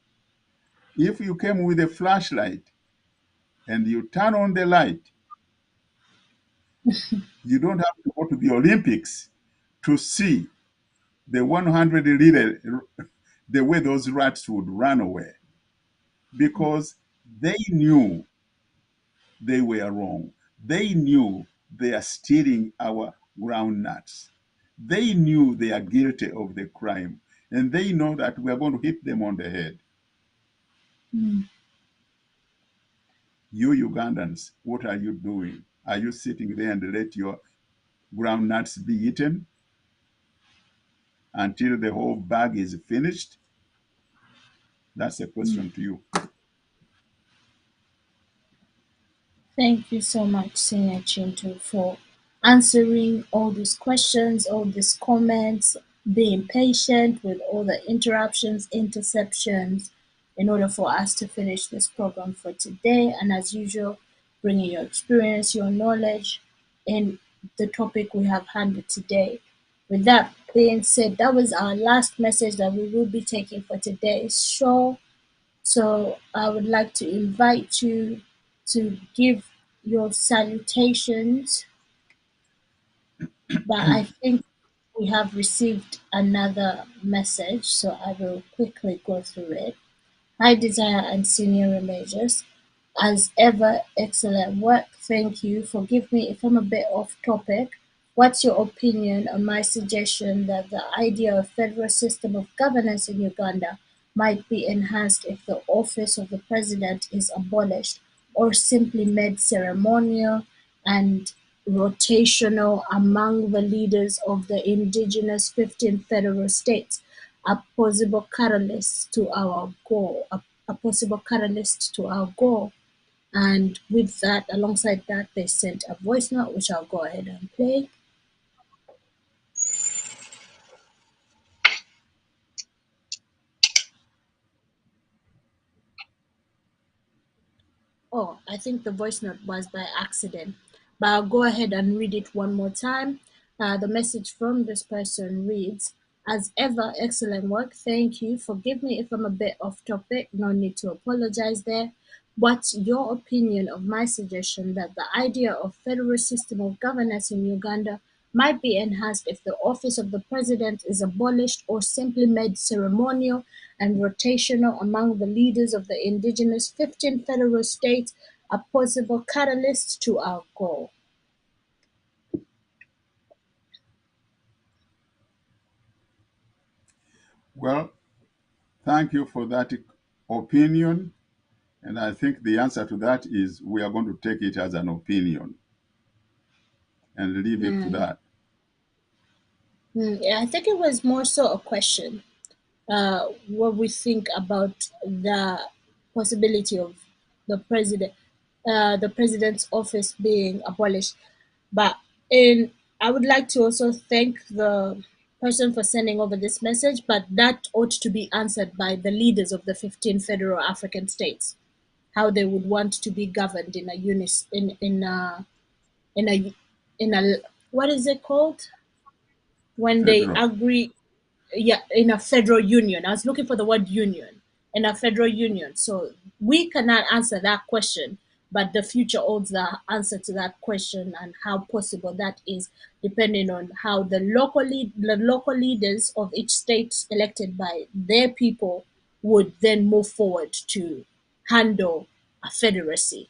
B: If you came with a flashlight and you turn on the light, you don't have to go to the Olympics to see the 100 liter, the way those rats would run away, because they knew they were wrong. They knew they are stealing our ground nuts. They knew they are guilty of the crime, and they know that we are going to hit them on the head. You Ugandans, what are you doing? Are you sitting there and let your ground nuts be eaten until the whole bag is finished? That's a question to you.
A: Thank you so much, Senior Kintu, for answering all these questions, all these comments, being patient with all the interruptions, interceptions, in order for us to finish this program for today. And as usual, bringing your experience, your knowledge in the topic we have handled today. With that being said, that was our last message that we will be taking for today's show. So I would like to invite you to give your salutations, but I think we have received another message, so I will quickly go through it. Hi, Desire and Senior Majors. As ever, excellent work. Thank you. Forgive me if I'm a bit off topic. What's your opinion on my suggestion that the idea of federal system of governance in Uganda might be enhanced if the office of the president is abolished or simply made ceremonial and rotational among the leaders of the indigenous 15 federal states? A possible catalyst to our goal, a possible catalyst to our goal. And with that, alongside that, they sent a voice note, which I'll go ahead and play. Oh, I think the voice note was by accident, but I'll go ahead and read it one more time. The message from this person reads, as ever, excellent work. Thank you. Forgive me if I'm a bit off topic. No need to apologize there. What's your opinion of my suggestion that the idea of federal system of governance in Uganda might be enhanced if the office of the president is abolished or simply made ceremonial and rotational among the leaders of the indigenous 15 federal states, a possible catalyst to our goal?
B: Well, thank you for that opinion. And I think the answer to that is we are going to take it as an opinion and leave it to that.
A: Yeah, I think it was more so a question. What we think about the possibility of the president's office being abolished. But I would like to also thank the person for sending over this message. But that ought to be answered by the leaders of the 15 federal African states, how they would want to be governed in a in a in a what is it called when they
B: Federal.
A: agree, yeah, in a federal union. I was looking for the word union, in a federal union. So we cannot answer that question, but the future holds the answer to that question and how possible that is, depending on how the local leaders of each state elected by their people would then move forward to handle a federacy.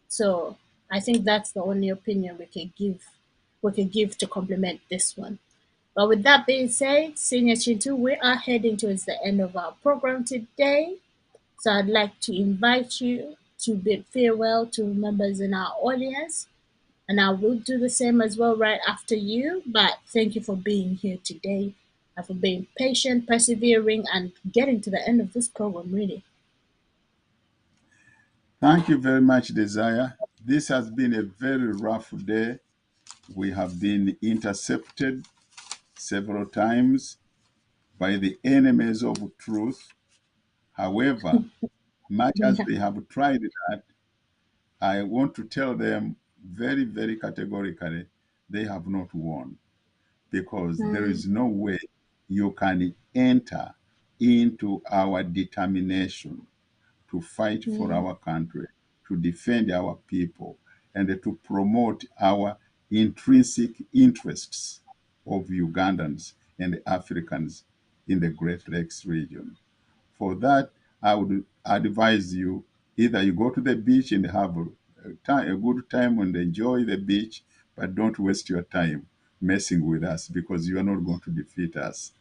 A: So I think that's the only opinion we can give to complement this one. But with that being said, Senior Chintu, we are heading towards the end of our program today. So I'd like to invite you to bid farewell to members in our audience. And I will do the same as well right after you. But thank you for being here today and for being patient, persevering, and getting to the end of this program, really.
B: Thank you very much, Desire. This has been a very rough day. We have been intercepted several times by the enemies of truth. However, much as
A: Yeah.
B: they have tried that, I want to tell them very, very categorically, they have not won, because there is no way you can enter into our determination to fight for our country, to defend our people, and to promote our intrinsic interests of Ugandans and Africans in the Great Lakes region. For that, I would advise you either you go to the beach and have a good time and enjoy the beach, but don't waste your time messing with us, because you are not going to defeat us.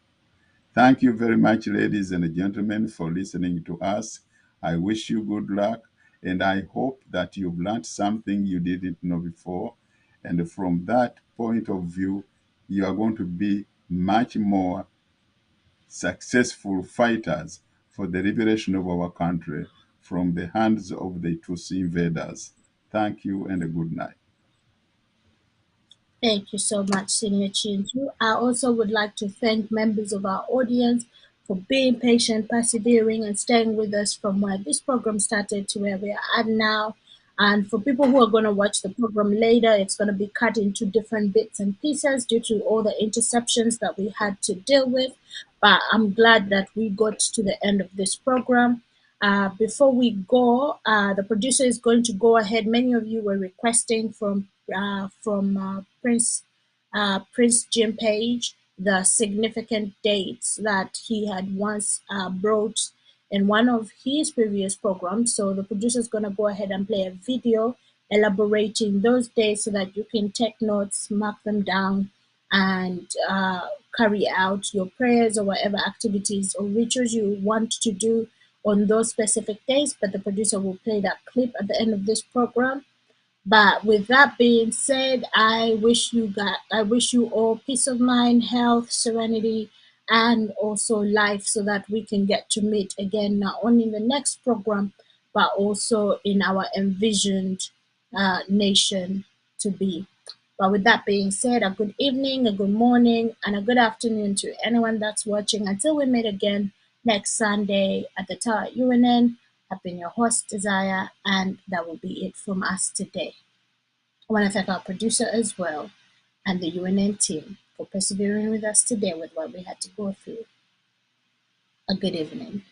B: Thank you very much, ladies and gentlemen, for listening to us. I wish you good luck, and I hope that you've learned something you didn't know before. And from that point of view, you are going to be much more successful fighters for the liberation of our country from the hands of the Tutsi invaders. Thank you and a good night.
A: Thank you so much, Senior Chintu. I also would like to thank members of our audience for being patient, persevering, and staying with us from where this program started to where we are at now. And for people who are going to watch the program later, it's going to be cut into different bits and pieces due to all the interceptions that we had to deal with. But I'm glad that we got to the end of this program. Before we go, the producer is going to go ahead. Many of you were requesting from Prince Jim Page the significant dates that he had once brought in one of his previous programs. So the producer is going to go ahead and play a video elaborating those dates so that you can take notes, mark them down, and carry out your prayers or whatever activities or rituals you want to do on those specific days. But the producer will play that clip at the end of this program. But with that being said, I wish you all peace of mind, health, serenity, and also life, so that we can get to meet again, not only in the next program, but also in our envisioned nation to be. But with that being said, a good evening, a good morning, and a good afternoon to anyone that's watching. Until we meet again next Sunday at the Tower UNN, I've been your host, Desire, and that will be it from us today. I want to thank our producer as well and the UNN team for persevering with us today with what we had to go through. A good evening.